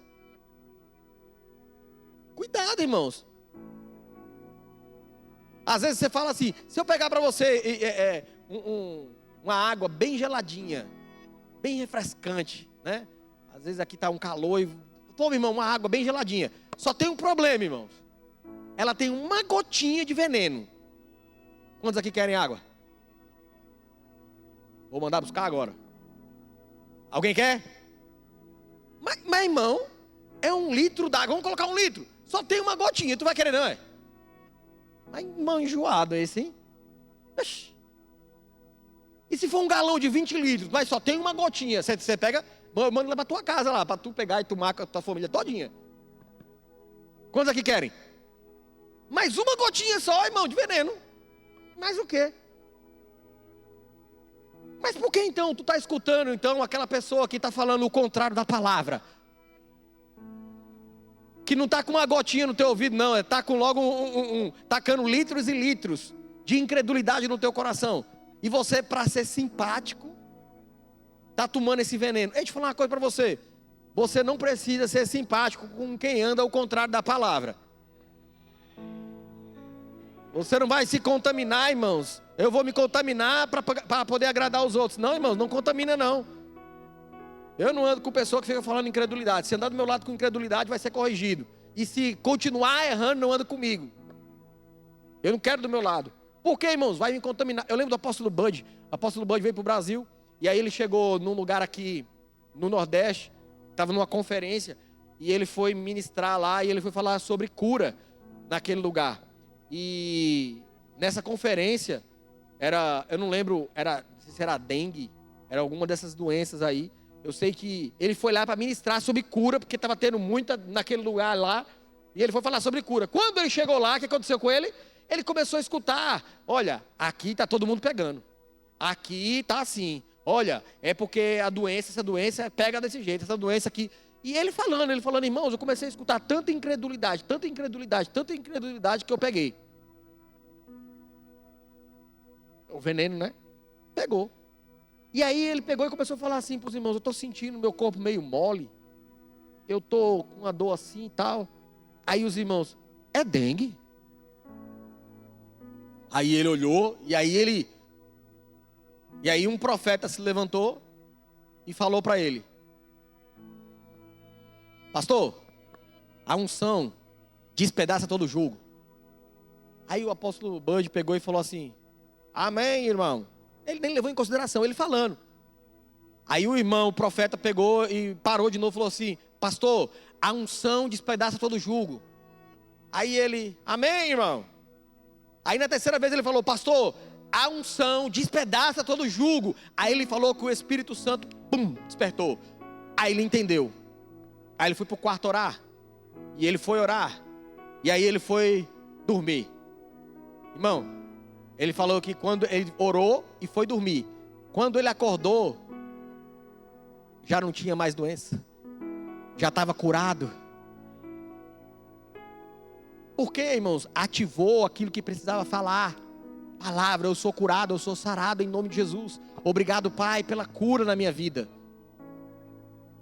Cuidado, irmãos. Às vezes você fala assim, se eu pegar para você uma água bem geladinha, bem refrescante, né? Às vezes aqui está um calor e... Toma, irmão, uma água bem geladinha. Só tem um problema, irmãos. Ela tem uma gotinha de veneno. Quantos aqui querem água? Vou mandar buscar agora. Alguém quer? Mas irmão, é 1 litro d'água. Vamos colocar 1 litro. Só tem uma gotinha. Tu vai querer, não é? Mas irmão, enjoado esse, hein? Oxi. E se for um galão de 20 litros, mas só tem uma gotinha? Você pega, manda lá para tua casa lá, para tu pegar e tomar com a tua família todinha. Quantos aqui querem? Mais uma gotinha só, irmão, de veneno. Mais o quê? Mas por que então tu está escutando então aquela pessoa que está falando o contrário da palavra? Que não está com uma gotinha no teu ouvido, não. Está com logo tacando litros e litros de incredulidade no teu coração. E você, para ser simpático, está tomando esse veneno. Deixa eu falar uma coisa para você. Você não precisa ser simpático com quem anda ao contrário da palavra. Você não vai se contaminar, irmãos. Eu vou me contaminar para poder agradar os outros. Não, irmãos, não contamina não. Eu não ando com pessoa que fica falando incredulidade. Se andar do meu lado com incredulidade, vai ser corrigido. E se continuar errando, não anda comigo. Eu não quero do meu lado. Por quê, irmãos? Vai me contaminar. Eu lembro do apóstolo Bud. O apóstolo Bud veio para o Brasil. E aí ele chegou num lugar aqui no Nordeste. Estava numa conferência. E ele foi ministrar lá. E ele foi falar sobre cura naquele lugar. E nessa conferência, eu não lembro, não sei se era dengue, era alguma dessas doenças aí. Eu sei que ele foi lá para ministrar sobre cura, porque estava tendo muita naquele lugar lá. E ele foi falar sobre cura. Quando ele chegou lá, o que aconteceu com ele? Ele começou a escutar. Olha, aqui está todo mundo pegando. Aqui está assim. Olha, é porque essa doença pega desse jeito, essa doença aqui. E ele falando, irmãos, eu comecei a escutar tanta incredulidade, que eu peguei. O veneno, né? Pegou. E aí ele pegou e começou a falar assim para os irmãos, eu estou sentindo meu corpo meio mole, eu estou com uma dor assim e tal. Aí os irmãos, é dengue? Aí ele olhou, e aí um profeta se levantou e falou para ele, pastor, a unção despedaça todo o jugo. Aí o apóstolo Bud pegou e falou assim, amém, irmão. Ele nem levou em consideração, ele falando. Aí o profeta pegou e parou de novo e falou assim, pastor, a unção despedaça todo o jugo. Aí ele, amém, irmão. Aí na terceira vez ele falou, pastor, a unção despedaça todo o jugo. Aí ele falou que o Espírito Santo, despertou. Aí ele entendeu. Aí ele foi para o quarto orar. E ele foi orar. E aí ele foi dormir. Irmão, ele falou que quando ele orou e foi dormir, quando ele acordou, já não tinha mais doença. Já estava curado. Por quê, irmãos? Ativou aquilo que precisava falar. Palavra, eu sou curado, eu sou sarado em nome de Jesus. Obrigado, Pai, pela cura na minha vida.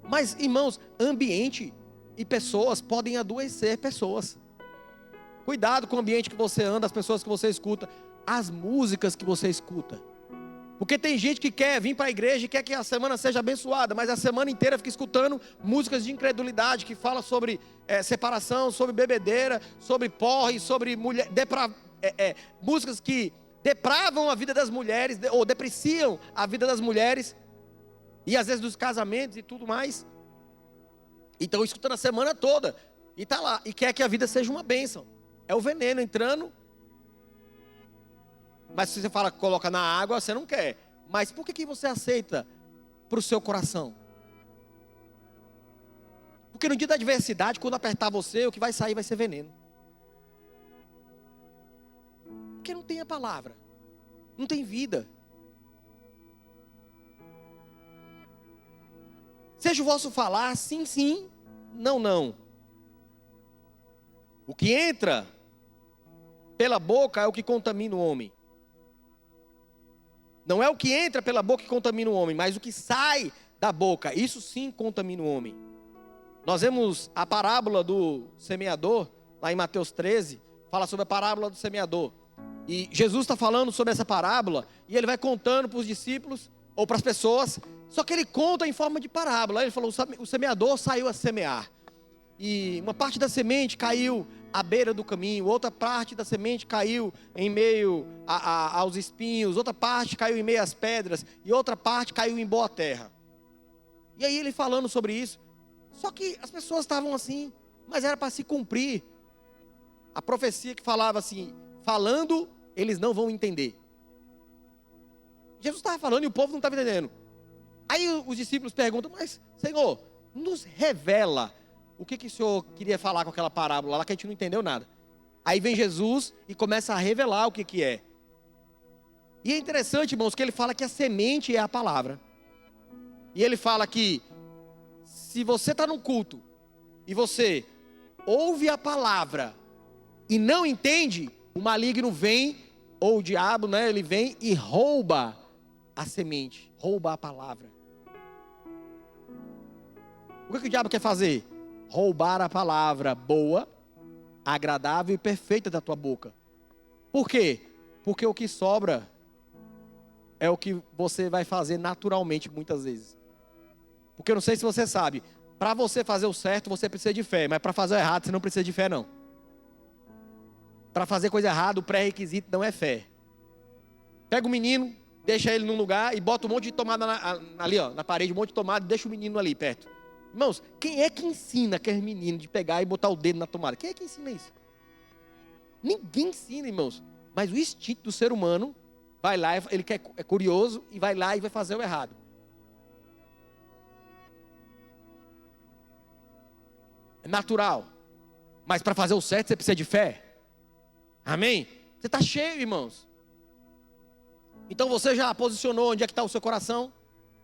Mas, irmãos, ambiente e pessoas podem adoecer pessoas. Cuidado com o ambiente que você anda, as pessoas que você escuta, as músicas que você escuta. Porque tem gente que quer vir para a igreja e quer que a semana seja abençoada, mas a semana inteira fica escutando músicas de incredulidade, que fala sobre separação, sobre bebedeira, sobre porre, sobre mulher, músicas que depravam a vida das mulheres, ou depreciam a vida das mulheres, e às vezes dos casamentos e tudo mais. Então escutando a semana toda, e está lá, e quer que a vida seja uma bênção. É o veneno entrando. Mas se você fala que coloca na água, você não quer. Mas por que você aceita para o seu coração? Porque no dia da adversidade, quando apertar você, o que vai sair vai ser veneno. Porque não tem a palavra. Não tem vida. Seja o vosso falar sim, sim, não, não. O que entra pela boca é o que contamina o homem. Não é o que entra pela boca que contamina o homem, mas o que sai da boca, isso sim contamina o homem. Nós vemos a parábola do semeador, lá em Mateus 13, fala sobre a parábola do semeador. E Jesus está falando sobre essa parábola, e ele vai contando para os discípulos, ou para as pessoas, só que ele conta em forma de parábola. Ele falou, o semeador saiu a semear. E uma parte da semente caiu à beira do caminho, outra parte da semente caiu em meio aos espinhos, outra parte caiu em meio às pedras, e outra parte caiu em boa terra. E aí ele falando sobre isso, só que as pessoas estavam assim, mas era para se cumprir a profecia que falava assim, falando, eles não vão entender. Jesus estava falando e o povo não estava entendendo. Aí os discípulos perguntam, mas Senhor, nos revela o que o Senhor queria falar com aquela parábola lá que a gente não entendeu nada. Aí vem Jesus e começa a revelar o que é. E é interessante, irmãos, que ele fala que a semente é a palavra. E ele fala que se você está num culto e você ouve a palavra e não entende, o maligno vem, ou o diabo, né, ele vem e rouba a semente, rouba a palavra. O que o diabo quer fazer? Roubar a palavra boa, agradável e perfeita da tua boca. Por quê? Porque o que sobra é o que você vai fazer naturalmente muitas vezes. Porque eu não sei se você sabe, para você fazer o certo você precisa de fé, mas para fazer o errado você não precisa de fé não. Para fazer coisa errada o pré-requisito não é fé. Pega o menino, deixa ele num lugar e bota um monte de tomada ali, ó, na parede, um monte de tomada e deixa o menino ali perto. Irmãos, quem é que ensina aquele menino de pegar e botar o dedo na tomada? Quem é que ensina isso? Ninguém ensina, irmãos. Mas o instinto do ser humano vai lá, ele é curioso e vai lá e vai fazer o errado. É natural. Mas para fazer o certo você precisa de fé. Amém? Você está cheio, irmãos. Então você já posicionou onde é que está o seu coração?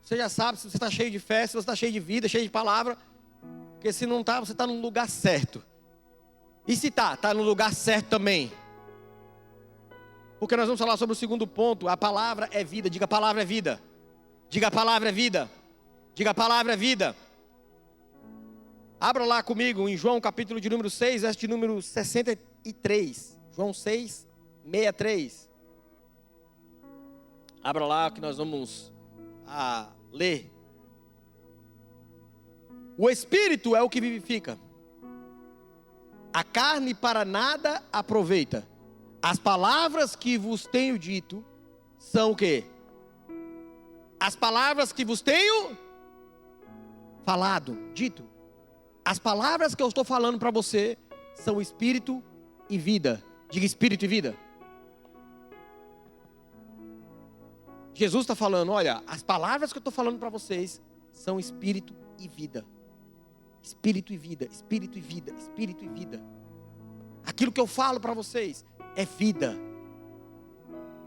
Você já sabe se você está cheio de fé, se você está cheio de vida, cheio de palavra. Porque se não está, você está no lugar certo. E se está no lugar certo também. Porque nós vamos falar sobre o segundo ponto. A palavra é vida. Diga, a palavra é vida. Diga, a palavra é vida. Diga, a palavra é vida. Abra lá comigo em João capítulo de número 6, verso de número 63. João 6, 63. Abra lá que nós vamos ler. O Espírito é o que vivifica. A carne para nada aproveita. As palavras que vos tenho dito são o quê? As palavras que vos tenho falado, dito. As palavras que eu estou falando para você são espírito e vida. Diga espírito e vida. Jesus está falando, olha, as palavras que eu estou falando para vocês são espírito e vida. Espírito e vida, espírito e vida, espírito e vida. Aquilo que eu falo para vocês é vida.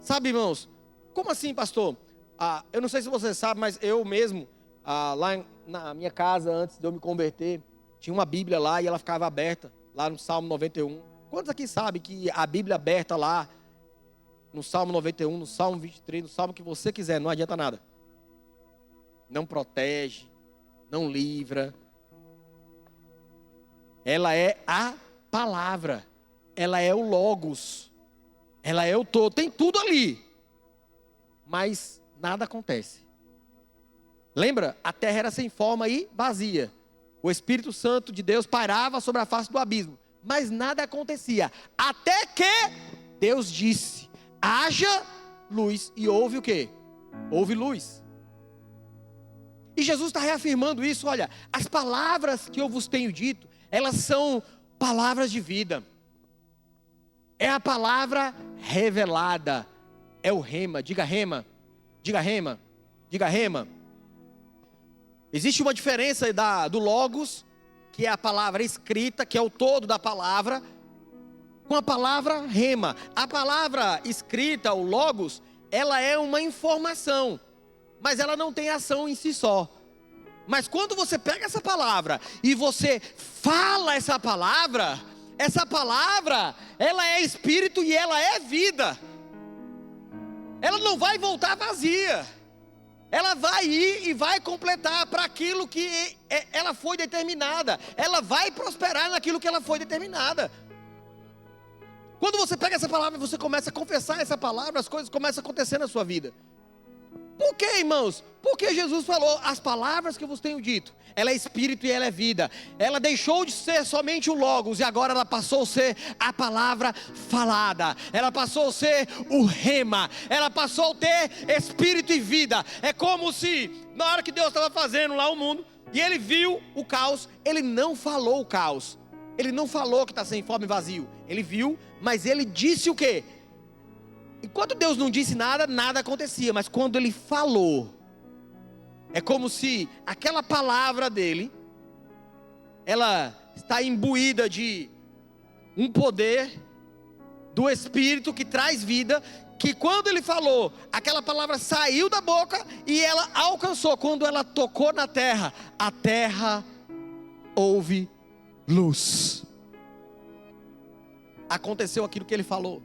Sabe, irmãos, como assim, pastor? Eu não sei se você sabe, mas eu mesmo, lá na minha casa, antes de eu me converter, tinha uma Bíblia lá e ela ficava aberta, lá no Salmo 91. Quantos aqui sabem que a Bíblia aberta lá, no Salmo 91, no Salmo 23, no Salmo que você quiser, não adianta nada. Não protege, não livra. Ela é a palavra, ela é o logos, ela é o todo, tem tudo ali. Mas nada acontece. Lembra? A terra era sem forma e vazia. O Espírito Santo de Deus pairava sobre a face do abismo, mas nada acontecia. Até que Deus disse: haja luz, e houve o quê? Houve luz. E Jesus está reafirmando isso. Olha, as palavras que eu vos tenho dito, elas são palavras de vida. É a palavra revelada. É o rema. Diga rema. Diga rema. Diga rema. Existe uma diferença do logos, que é a palavra escrita, que é o todo da palavra, com a palavra rema. A palavra escrita, o logos, ela é uma informação, mas ela não tem ação em si só. Mas quando você pega essa palavra e você fala essa palavra, ela é espírito e ela é vida. Ela não vai voltar vazia. Ela vai ir e vai completar para aquilo que ela foi determinada. Ela vai prosperar naquilo que ela foi determinada. Quando você pega essa palavra e você começa a confessar essa palavra, as coisas começam a acontecer na sua vida. Por quê, irmãos? Porque Jesus falou: as palavras que eu vos tenho dito, ela é espírito e ela é vida. Ela deixou de ser somente o logos e agora ela passou a ser a palavra falada. Ela passou a ser o rema. Ela passou a ter espírito e vida. É como se, na hora que Deus estava fazendo lá o mundo, e ele viu o caos, ele não falou o caos. Ele não falou que está sem forma e vazio. Ele viu, mas ele disse o quê? Enquanto Deus não disse nada, nada acontecia. Mas quando ele falou, é como se aquela palavra dele, ela está imbuída de um poder do Espírito que traz vida, que quando ele falou, aquela palavra saiu da boca e ela alcançou. Quando ela tocou na terra, a terra houve luz. Aconteceu aquilo que ele falou.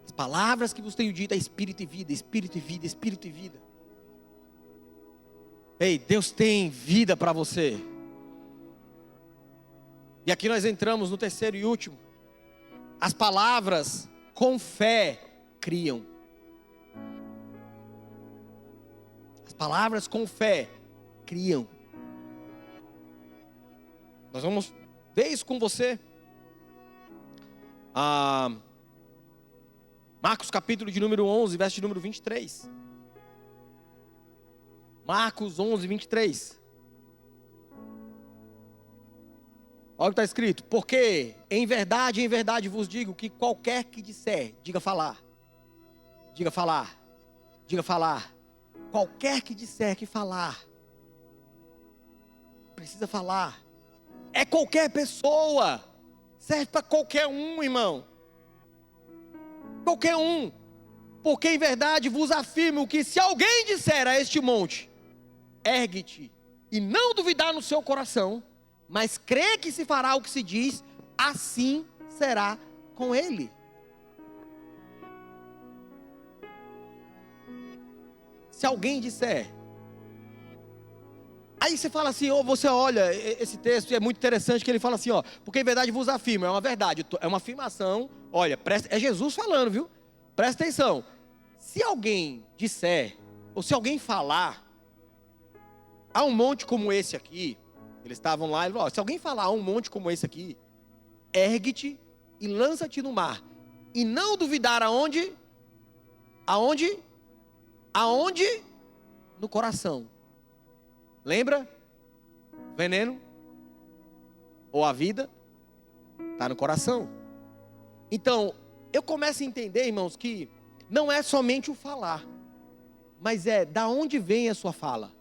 As palavras que vos tenho dito é espírito e vida, espírito e vida, espírito e vida. Ei, Deus tem vida para você. E aqui nós entramos no terceiro e último. As palavras com fé criam. As palavras com fé criam. Nós vamos ver isso com você. Marcos capítulo de número 11, verso de número 23. Marcos 11, 23. Olha o que está escrito: porque em verdade vos digo que qualquer que disser, diga falar, diga falar, diga falar. Qualquer que disser que falar, precisa falar. É qualquer pessoa, serve para qualquer um, irmão. Qualquer um. Porque em verdade vos afirmo que se alguém disser a este monte, ergue-te, e não duvidar no seu coração, mas crê que se fará o que se diz, assim será com ele. Se alguém disser. Aí você fala assim, ou você olha esse texto, e é muito interessante que ele fala assim, ó, porque em verdade vos afirmo, é uma verdade, é uma afirmação. Olha, é Jesus falando, viu? Presta atenção. Se alguém disser, ou se alguém falar, há um monte como esse aqui, eles estavam lá, ele falou, ó, se alguém falar a um monte como esse aqui, ergue-te e lança-te no mar, e não duvidar aonde? Aonde? Aonde? No coração. Lembra? Veneno ou a vida está no coração. Então, eu começo a entender, irmãos, que não é somente o falar, mas é da onde vem a sua fala.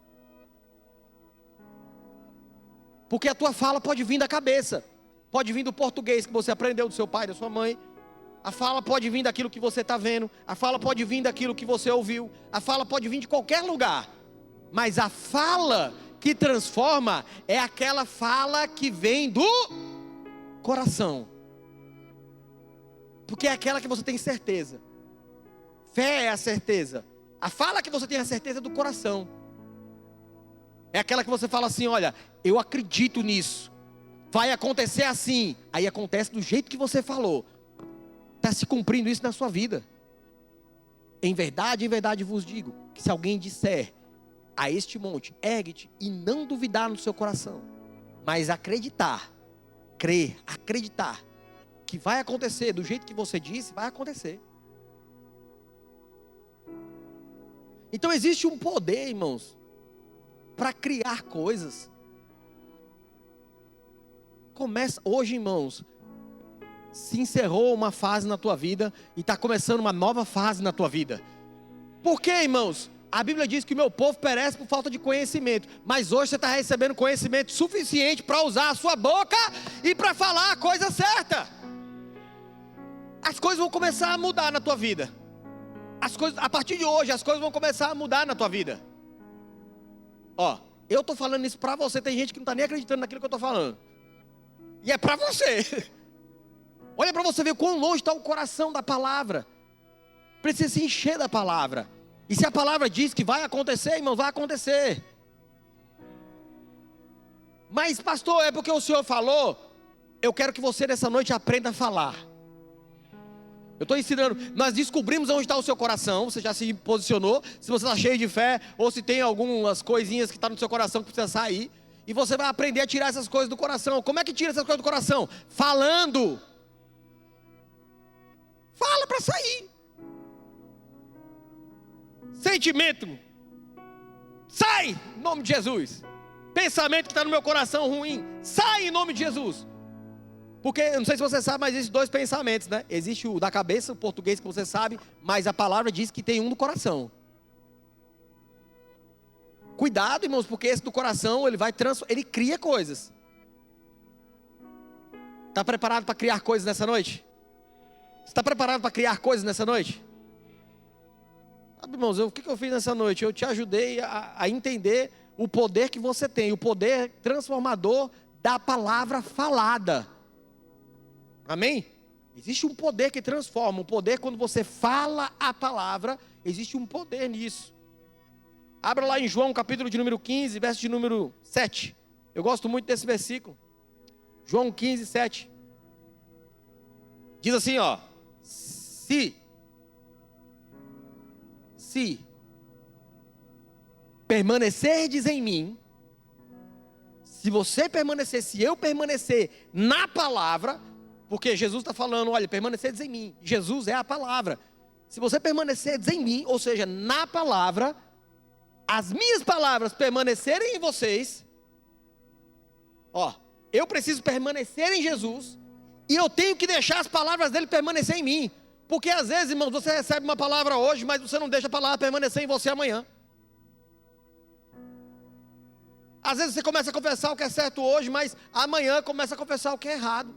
Porque a tua fala pode vir da cabeça, pode vir do português que você aprendeu do seu pai, da sua mãe. A fala pode vir daquilo que você está vendo, a fala pode vir daquilo que você ouviu, a fala pode vir de qualquer lugar. Mas a fala que transforma é aquela fala que vem do coração. Porque é aquela que você tem certeza. Fé é a certeza. A fala que você tem a certeza é do coração. É aquela que você fala assim, olha, eu acredito nisso. Vai acontecer assim. Aí acontece do jeito que você falou. Está se cumprindo isso na sua vida. Em verdade vos digo, que se alguém disser a este monte, ergue-te, e não duvidar no seu coração, mas acreditar, crer, acreditar, que vai acontecer do jeito que você disse, vai acontecer. Então existe um poder, irmãos, para criar coisas. Começa hoje, irmãos, se encerrou uma fase na tua vida e está começando uma nova fase na tua vida. Por quê, irmãos? A Bíblia diz que o meu povo perece por falta de conhecimento, mas hoje você está recebendo conhecimento suficiente para usar a sua boca e para falar a coisa certa. As coisas vão começar a mudar na tua vida. As coisas, a partir de hoje, as coisas vão começar a mudar na tua vida. Ó, eu estou falando isso para você. Tem gente que não está nem acreditando naquilo que eu estou falando. E é para você. Olha para você ver quão longe está o coração da palavra. Precisa se encher da palavra. E se a palavra diz que vai acontecer, irmãos, vai acontecer. Mas pastor, é porque o Senhor falou. Eu quero que você nessa noite aprenda a falar. Eu estou ensinando, nós descobrimos onde está o seu coração. Você já se posicionou, se você está cheio de fé, ou se tem algumas coisinhas que estão no seu coração que precisa sair. E você vai aprender a tirar essas coisas do coração. Como é que tira essas coisas do coração? Falando. Fala para sair. Sentimento, sai em nome de Jesus. Pensamento que está no meu coração ruim, sai em nome de Jesus. Porque, eu não sei se você sabe, mas existem dois pensamentos, né? Existe o da cabeça, o português que você sabe, mas a palavra diz que tem um do coração. Cuidado, irmãos, porque esse do coração, ele cria coisas. Está preparado para criar coisas nessa noite? Está preparado para criar coisas nessa noite? Sabe, irmãos, o que eu fiz nessa noite? Eu te ajudei a entender o poder que você tem, o poder transformador da palavra falada. Amém? Existe um poder que transforma, um poder quando você fala a palavra, existe um poder nisso. Abra lá em João, capítulo de número 15, verso de número 7. Eu gosto muito desse versículo. João 15, 7. Diz assim, ó. Se permanecerdes em mim, se você permanecer, se eu permanecer na palavra, porque Jesus está falando, olha, permanecerdes em mim, Jesus é a palavra. Se você permanecerdes em mim, ou seja, na palavra, as minhas palavras permanecerem em vocês, ó, eu preciso permanecer em Jesus, e eu tenho que deixar as palavras dele permanecer em mim. Porque às vezes, irmãos, você recebe uma palavra hoje, mas você não deixa a palavra permanecer em você amanhã. Às vezes você começa a confessar o que é certo hoje, mas amanhã começa a confessar o que é errado.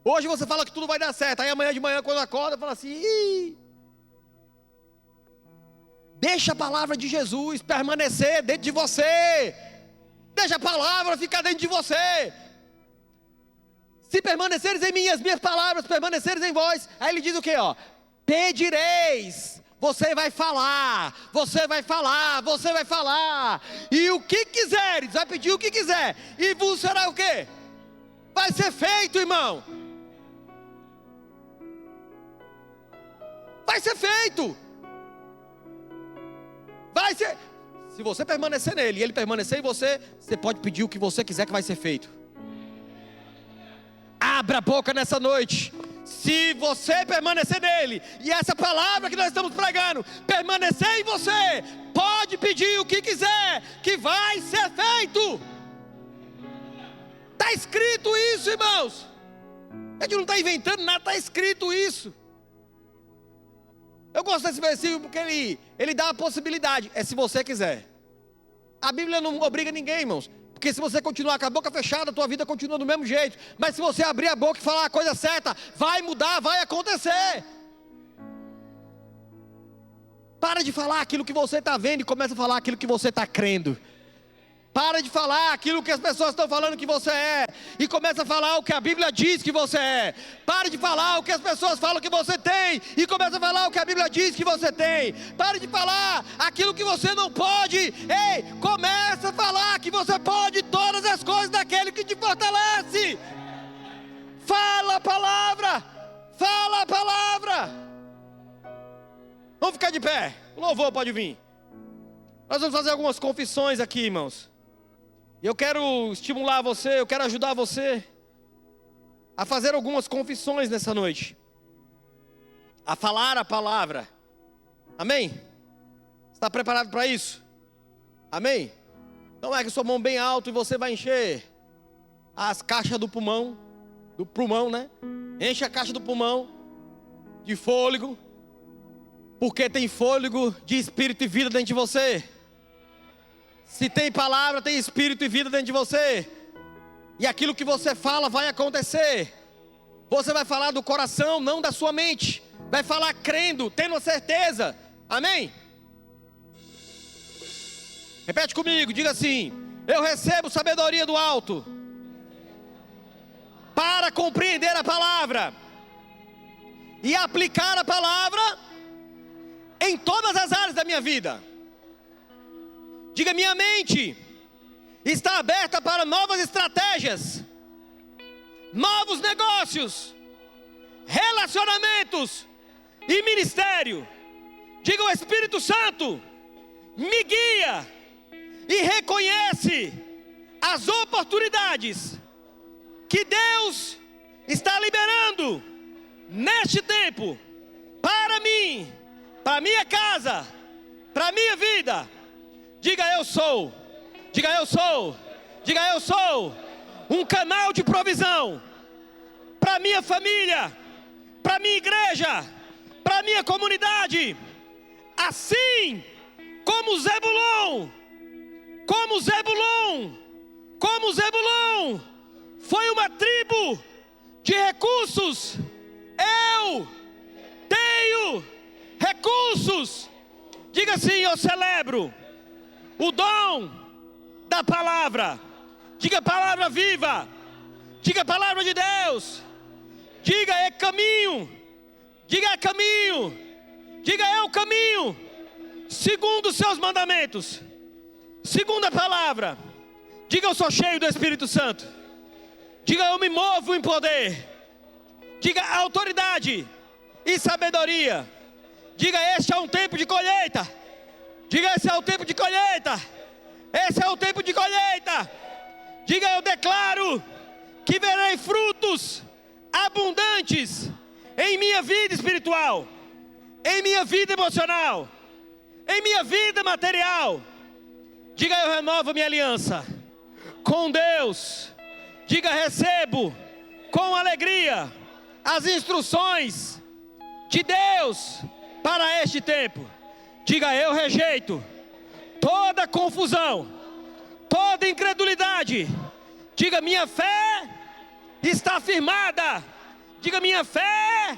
Hoje você fala que tudo vai dar certo, aí amanhã de manhã quando acorda, fala assim, ih! Deixa a palavra de Jesus permanecer dentro de você. Deixa a palavra ficar dentro de você. Se permaneceres em mim, as minhas palavras permaneceres em vós. Aí ele diz o quê, ó? Pedireis. Você vai falar, você vai falar, você vai falar. E o que quiseres, vai pedir o que quiser. E vos será o quê? Vai ser feito, irmão. Vai ser feito. Vai ser. Se você permanecer nele e ele permanecer em você, você pode pedir o que você quiser que vai ser feito. Abra a boca nessa noite. Se você permanecer nele, e essa palavra que nós estamos pregando permanecer em você, pode pedir o que quiser, que vai ser feito. Está escrito isso, irmãos. A gente não está inventando nada, está escrito isso. Eu gosto desse versículo porque ele dá a possibilidade, é se você quiser. A Bíblia não obriga ninguém, irmãos. Porque se você continuar com a boca fechada, a tua vida continua do mesmo jeito. Mas se você abrir a boca e falar a coisa certa, vai mudar, vai acontecer. Para de falar aquilo que você está vendo e começa a falar aquilo que você está crendo. Para de falar aquilo que as pessoas estão falando que você é e começa a falar o que a Bíblia diz que você é. Pare de falar o que as pessoas falam que você tem e começa a falar o que a Bíblia diz que você tem. Pare de falar aquilo que você não pode. Ei, começa a falar que você pode todas as coisas daquele que te fortalece. Fala a palavra. Fala a palavra. Vamos ficar de pé. O louvor pode vir. Nós vamos fazer algumas confissões aqui, irmãos. E eu quero estimular você, eu quero ajudar você a fazer algumas confissões nessa noite. A falar a palavra. Amém? Está preparado para isso? Amém? Então ergue sua mão bem alto e você vai encher as caixas do pulmão, né? Enche a caixa do pulmão de fôlego, porque tem fôlego de espírito e vida dentro de você. Se tem palavra, tem espírito e vida dentro de você. E aquilo que você fala vai acontecer. Você vai falar do coração, não da sua mente. Vai falar crendo, tendo a certeza. Amém? Repete comigo, diga assim: eu recebo sabedoria do alto para compreender a palavra e aplicar a palavra em todas as áreas da minha vida. Diga: minha mente está aberta para novas estratégias, novos negócios, relacionamentos e ministério. Diga: o Espírito Santo me guia e reconhece as oportunidades que Deus está liberando neste tempo para mim, para minha casa, para minha vida. Diga: eu sou. Diga: eu sou. Diga: eu sou um canal de provisão para minha família, para minha igreja, para minha comunidade. Assim como Zebulon foi uma tribo de recursos, eu tenho recursos. Diga assim: eu celebro o dom da palavra. Diga: palavra viva. Diga: palavra de Deus. Diga: é caminho. Diga: é caminho. Diga: é o caminho segundo os seus mandamentos. Segunda palavra. Diga: eu sou cheio do Espírito Santo. Diga: eu me movo em poder. Diga: autoridade e sabedoria. Diga: este é um tempo de colheita. Diga: esse é o tempo de colheita. Esse é o tempo de colheita. Diga: eu declaro que verei frutos abundantes em minha vida espiritual, em minha vida emocional, em minha vida material. Diga: eu renovo minha aliança com Deus. Diga: recebo com alegria as instruções de Deus para este tempo. Diga: eu rejeito toda confusão, toda incredulidade. Diga: minha fé está firmada. Diga: minha fé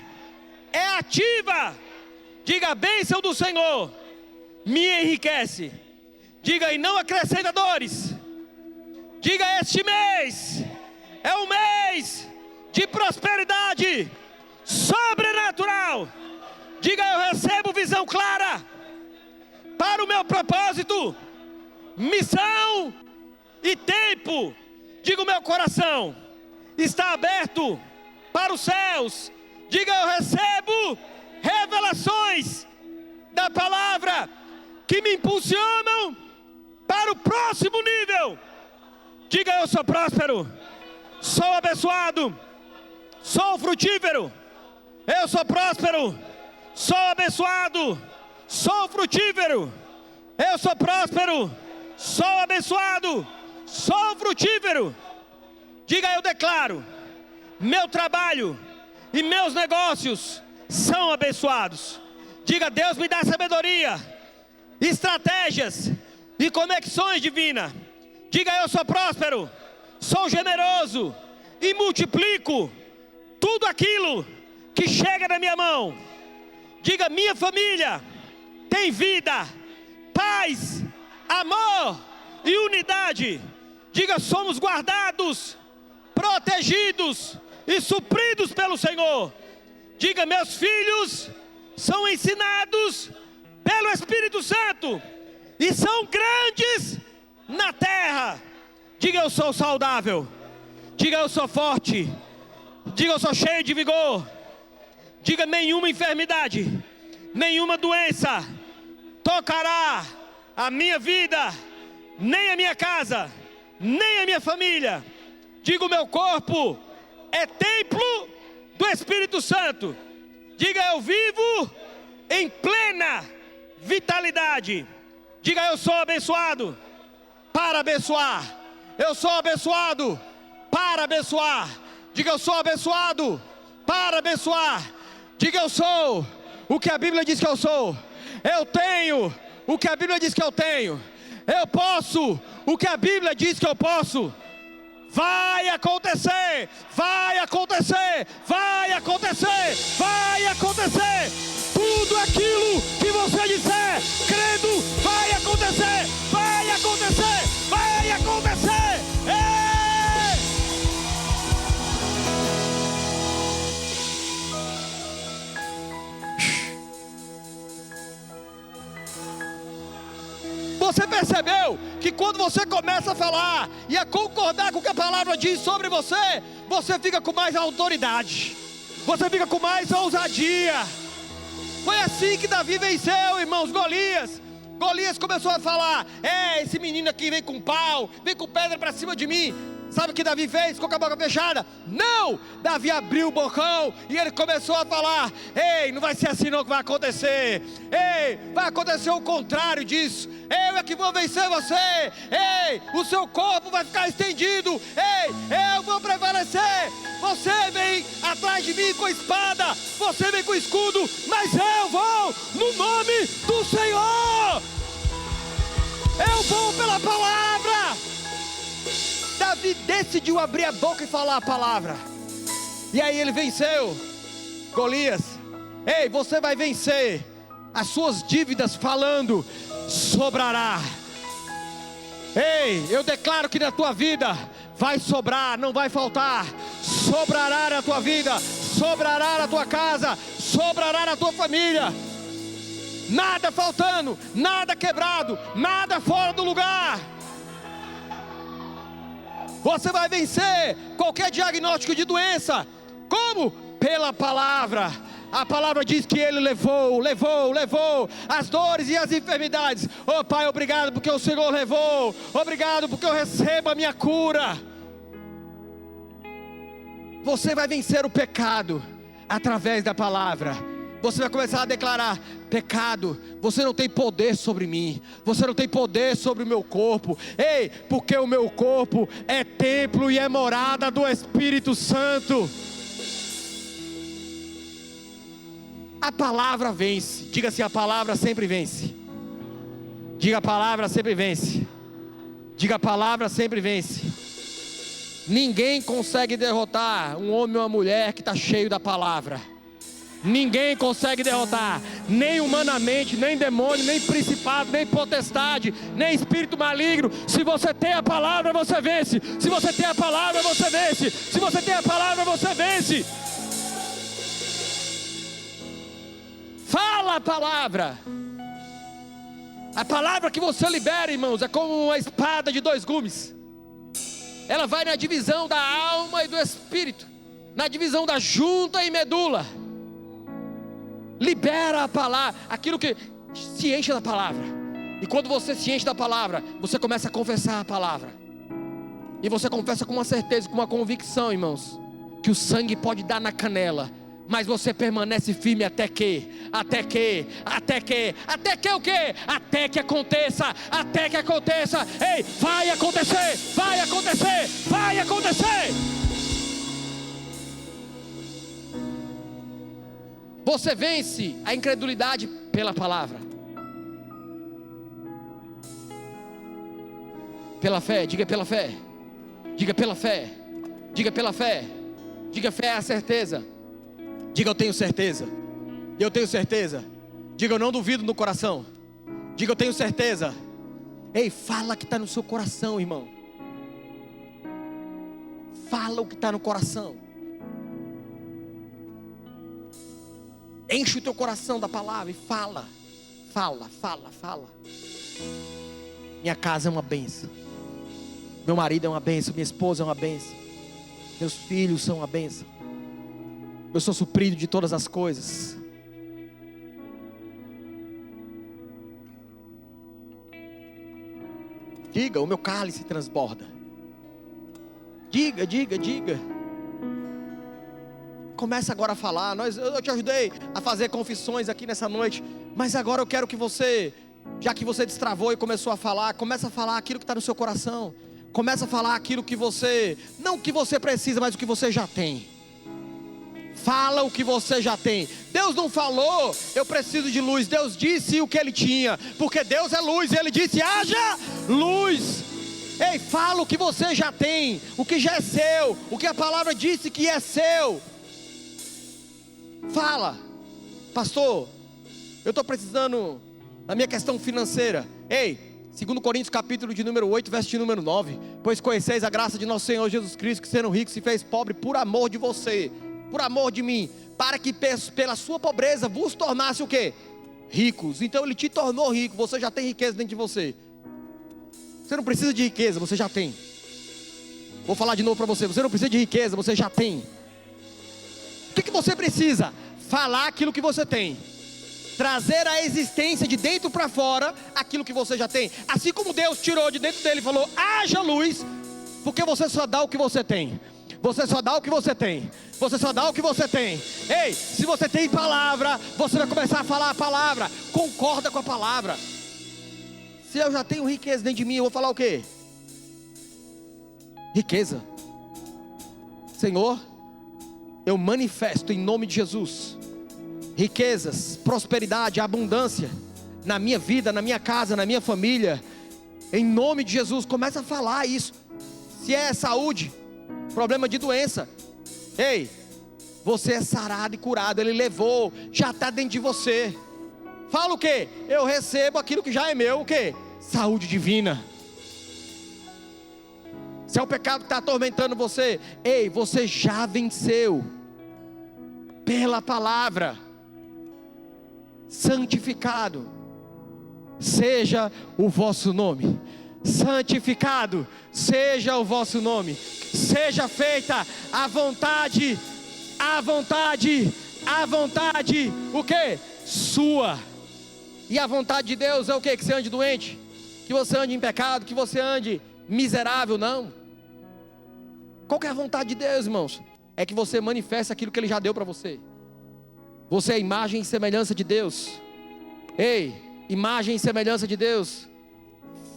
é ativa. Diga: a bênção do Senhor me enriquece. Diga: e não acrescenta dores. Diga: este mês é um mês de prosperidade sobrenatural. Diga: eu recebo visão clara para o meu propósito, missão e tempo. Diga: o meu coração está aberto para os céus. Diga: eu recebo revelações da palavra que me impulsionam para o próximo nível. Diga: eu sou próspero, sou abençoado, sou frutífero. Eu sou próspero, sou abençoado, sou frutífero. Eu sou próspero, sou abençoado, sou frutífero. Diga: eu declaro, meu trabalho e meus negócios são abençoados. Diga: Deus me dá sabedoria, estratégias e conexões divinas. Diga: eu sou próspero, sou generoso e multiplico tudo aquilo que chega na minha mão. Diga: minha família tem vida, paz, amor e unidade. Diga: somos guardados, protegidos e supridos pelo Senhor. Diga: meus filhos são ensinados pelo Espírito Santo e são grandes na terra. Diga: eu sou saudável. Diga: eu sou forte. Diga: eu sou cheio de vigor. Diga: nenhuma enfermidade, nenhuma doença tocará a minha vida, nem a minha casa, nem a minha família. Diga: o meu corpo é templo do Espírito Santo. Diga: eu vivo em plena vitalidade. Diga: eu sou abençoado para abençoar. Eu sou abençoado para abençoar. Diga: eu sou abençoado para abençoar. Diga: eu sou o que a Bíblia diz que eu sou. Eu tenho o que a Bíblia diz que eu tenho. Eu posso o que a Bíblia diz que eu posso. Vai acontecer, vai acontecer, vai acontecer, vai acontecer. Tudo aquilo que você disser, crendo, vai acontecer, vai acontecer, vai acontecer. Ei! Você percebeu que quando você começa a falar e a concordar com o que a palavra diz sobre você, você fica com mais autoridade, você fica com mais ousadia. Foi assim que Davi venceu, irmãos, Golias. Golias começou a falar: esse menino aqui vem com pau, vem com pedra para cima de mim. Sabe o que Davi fez? Ficou com a boca fechada? Não! Davi abriu o bocão e ele começou a falar: ei, não vai ser assim não que vai acontecer. Ei, vai acontecer o contrário disso. Eu é que vou vencer você. Ei, o seu corpo vai ficar estendido. Ei, eu vou prevalecer. Você vem atrás de mim com espada, você vem com escudo, mas eu vou no nome do Senhor. Eu vou pela palavra. Davi decidiu abrir a boca e falar a palavra. E aí ele venceu Golias. Ei, você vai vencer as suas dívidas falando: sobrará. Ei, eu declaro que na tua vida vai sobrar, não vai faltar. Sobrará na tua vida, sobrará na tua casa, sobrará na tua família. Nada faltando, nada quebrado, nada fora do lugar. Você vai vencer qualquer diagnóstico de doença. Como? Pela palavra. A palavra diz que Ele levou as dores e as enfermidades. Oh Pai, obrigado porque o Senhor levou. Obrigado porque eu recebo a minha cura. Você vai vencer o pecado através da palavra. Você vai começar a declarar: pecado, você não tem poder sobre mim, você não tem poder sobre o meu corpo. Ei, porque o meu corpo é templo e é morada do Espírito Santo. A palavra vence. Diga assim: a palavra sempre vence. Diga: a palavra sempre vence. Diga: a palavra sempre vence. Ninguém consegue derrotar um homem ou uma mulher que está cheio da palavra. Ninguém consegue derrotar, nem humanamente, nem demônio, nem principado, nem potestade, nem espírito maligno. Se você tem a palavra, você vence. Se você tem a palavra, você vence. Se você tem a palavra, você vence. Fala a palavra. A palavra que você libera, irmãos, é como uma espada de dois gumes. Ela vai na divisão da alma e do espírito, na divisão da junta e medula. Libera a palavra, aquilo que se enche da palavra. E quando você se enche da palavra, você começa a confessar a palavra. E você confessa com uma certeza, com uma convicção, irmãos, que o sangue pode dar na canela, mas você permanece firme até que o quê? Até que aconteça. Ei, vai acontecer, vai acontecer, vai acontecer. Você vence a incredulidade pela palavra. Pela fé, diga pela fé. Diga pela fé. Diga pela fé. Diga: fé é a certeza. Diga: eu tenho certeza. Eu tenho certeza. Diga: eu não duvido no coração. Diga: eu tenho certeza. Ei, fala o que está no seu coração, irmão. Fala o que está no coração. Enche o teu coração da palavra e fala. Fala. Minha casa é uma bênção. Meu marido é uma bênção. Minha esposa é uma bênção. Meus filhos são uma bênção. Eu sou suprido de todas as coisas. Diga, o meu cálice transborda. Diga. Começa agora a falar. Eu te ajudei a fazer confissões aqui nessa noite. Mas agora eu quero que você, já que você destravou e começou a falar, começa a falar aquilo que está no seu coração. Começa a falar aquilo que você, não o que você precisa, mas o que você já tem. Fala o que você já tem. Deus não falou, eu preciso de luz. Deus disse o que Ele tinha, porque Deus é luz. E Ele disse, haja luz. Ei, fala o que você já tem, o que já é seu, o que a palavra disse que é seu. Fala, pastor, eu estou precisando da minha questão financeira. Ei, 2 Coríntios capítulo de número 8, verso de número 9. Pois conheceis a graça de nosso Senhor Jesus Cristo, que sendo rico se fez pobre por amor de você, por amor de mim, para que pela sua pobreza vos tornasse o quê? Ricos. Então Ele te tornou rico, você já tem riqueza dentro de você. Você não precisa de riqueza, você já tem. Vou falar de novo para você, você não precisa de riqueza, você já tem. O que você precisa? Falar aquilo que você tem. Trazer à existência de dentro para fora aquilo que você já tem. Assim como Deus tirou de dentro dele e falou, haja luz, porque você só dá o que você tem. Você só dá o que você tem. Você só dá o que você tem. Ei, se você tem palavra, você vai começar a falar a palavra. Concorda com a palavra. Se eu já tenho riqueza dentro de mim, eu vou falar o quê? Riqueza. Senhor, eu manifesto em nome de Jesus riquezas, prosperidade, abundância na minha vida, na minha casa, na minha família. Em nome de Jesus, começa a falar isso. Se é saúde, problema de doença, ei, você é sarado e curado. Ele levou, já está dentro de você. Fala o quê? Eu recebo aquilo que já é meu, o quê? Saúde divina. Se é o pecado que está atormentando você, ei, você já venceu pela palavra. Santificado seja o vosso nome. Santificado seja o vosso nome. Seja feita a vontade, o que? Sua. E a vontade de Deus é o que? Que você ande doente, que você ande em pecado, que você ande miserável, não. Qual que é a vontade de Deus, irmãos? É que você manifeste aquilo que Ele já deu para você. Você é imagem e semelhança de Deus. Ei, imagem e semelhança de Deus,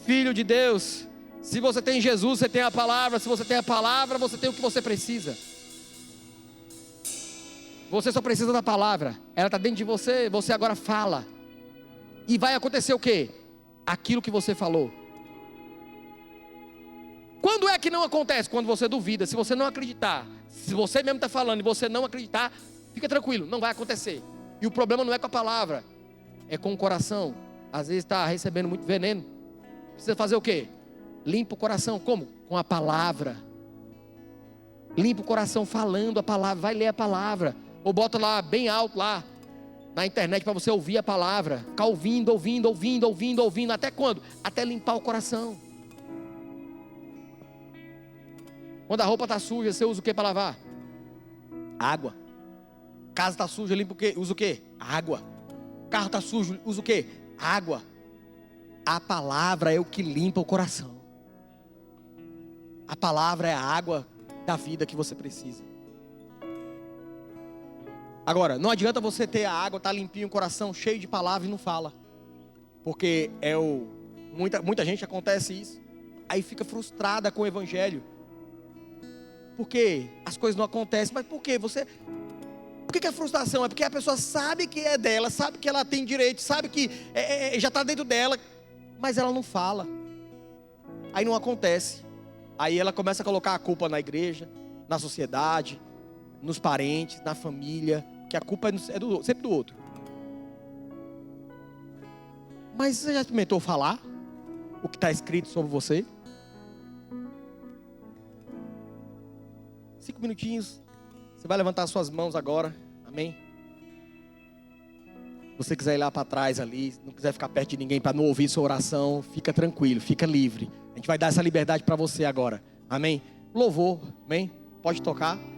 filho de Deus. Se você tem Jesus, você tem a palavra. Se você tem a palavra, você tem o que você precisa. Você só precisa da palavra. Ela está dentro de você, você agora fala. E vai acontecer o quê? Aquilo que você falou. Quando é que não acontece? Quando você duvida, se você não acreditar. Se você mesmo está falando e você não acreditar, fica tranquilo, não vai acontecer. E o problema não é com a palavra, é com o coração. Às vezes está recebendo muito veneno. Precisa fazer o quê? Limpa o coração. Como? Com a palavra. Limpa o coração falando a palavra. Vai ler a palavra. Ou bota lá bem alto lá na internet para você ouvir a palavra. Ficar ouvindo. Até quando? Até limpar o coração. Quando a roupa está suja, você usa o que para lavar? Água. Casa está suja, limpa o quê? Usa o quê? Água. Carro está sujo, usa o quê? Água. A palavra é o que limpa o coração. A palavra é a água da vida que você precisa. Agora, não adianta você ter a água, tá limpinho o coração, cheio de palavra e não fala. Porque muita gente acontece isso. Aí fica frustrada com o evangelho. Porque as coisas não acontecem. Mas por quê? Por que a frustração? É porque a pessoa sabe que é dela, sabe que ela tem direito, sabe que já está dentro dela, mas ela não fala. Aí não acontece. Aí ela começa a colocar a culpa na igreja, na sociedade, nos parentes, na família, que a culpa é sempre do outro. Mas você já experimentou falar o que está escrito sobre você? 5 minutinhos. Você vai levantar suas mãos agora. Amém? Se você quiser ir lá para trás ali, não quiser ficar perto de ninguém para não ouvir sua oração, fica tranquilo, fica livre. A gente vai dar essa liberdade para você agora. Amém? Louvor, amém? Pode tocar.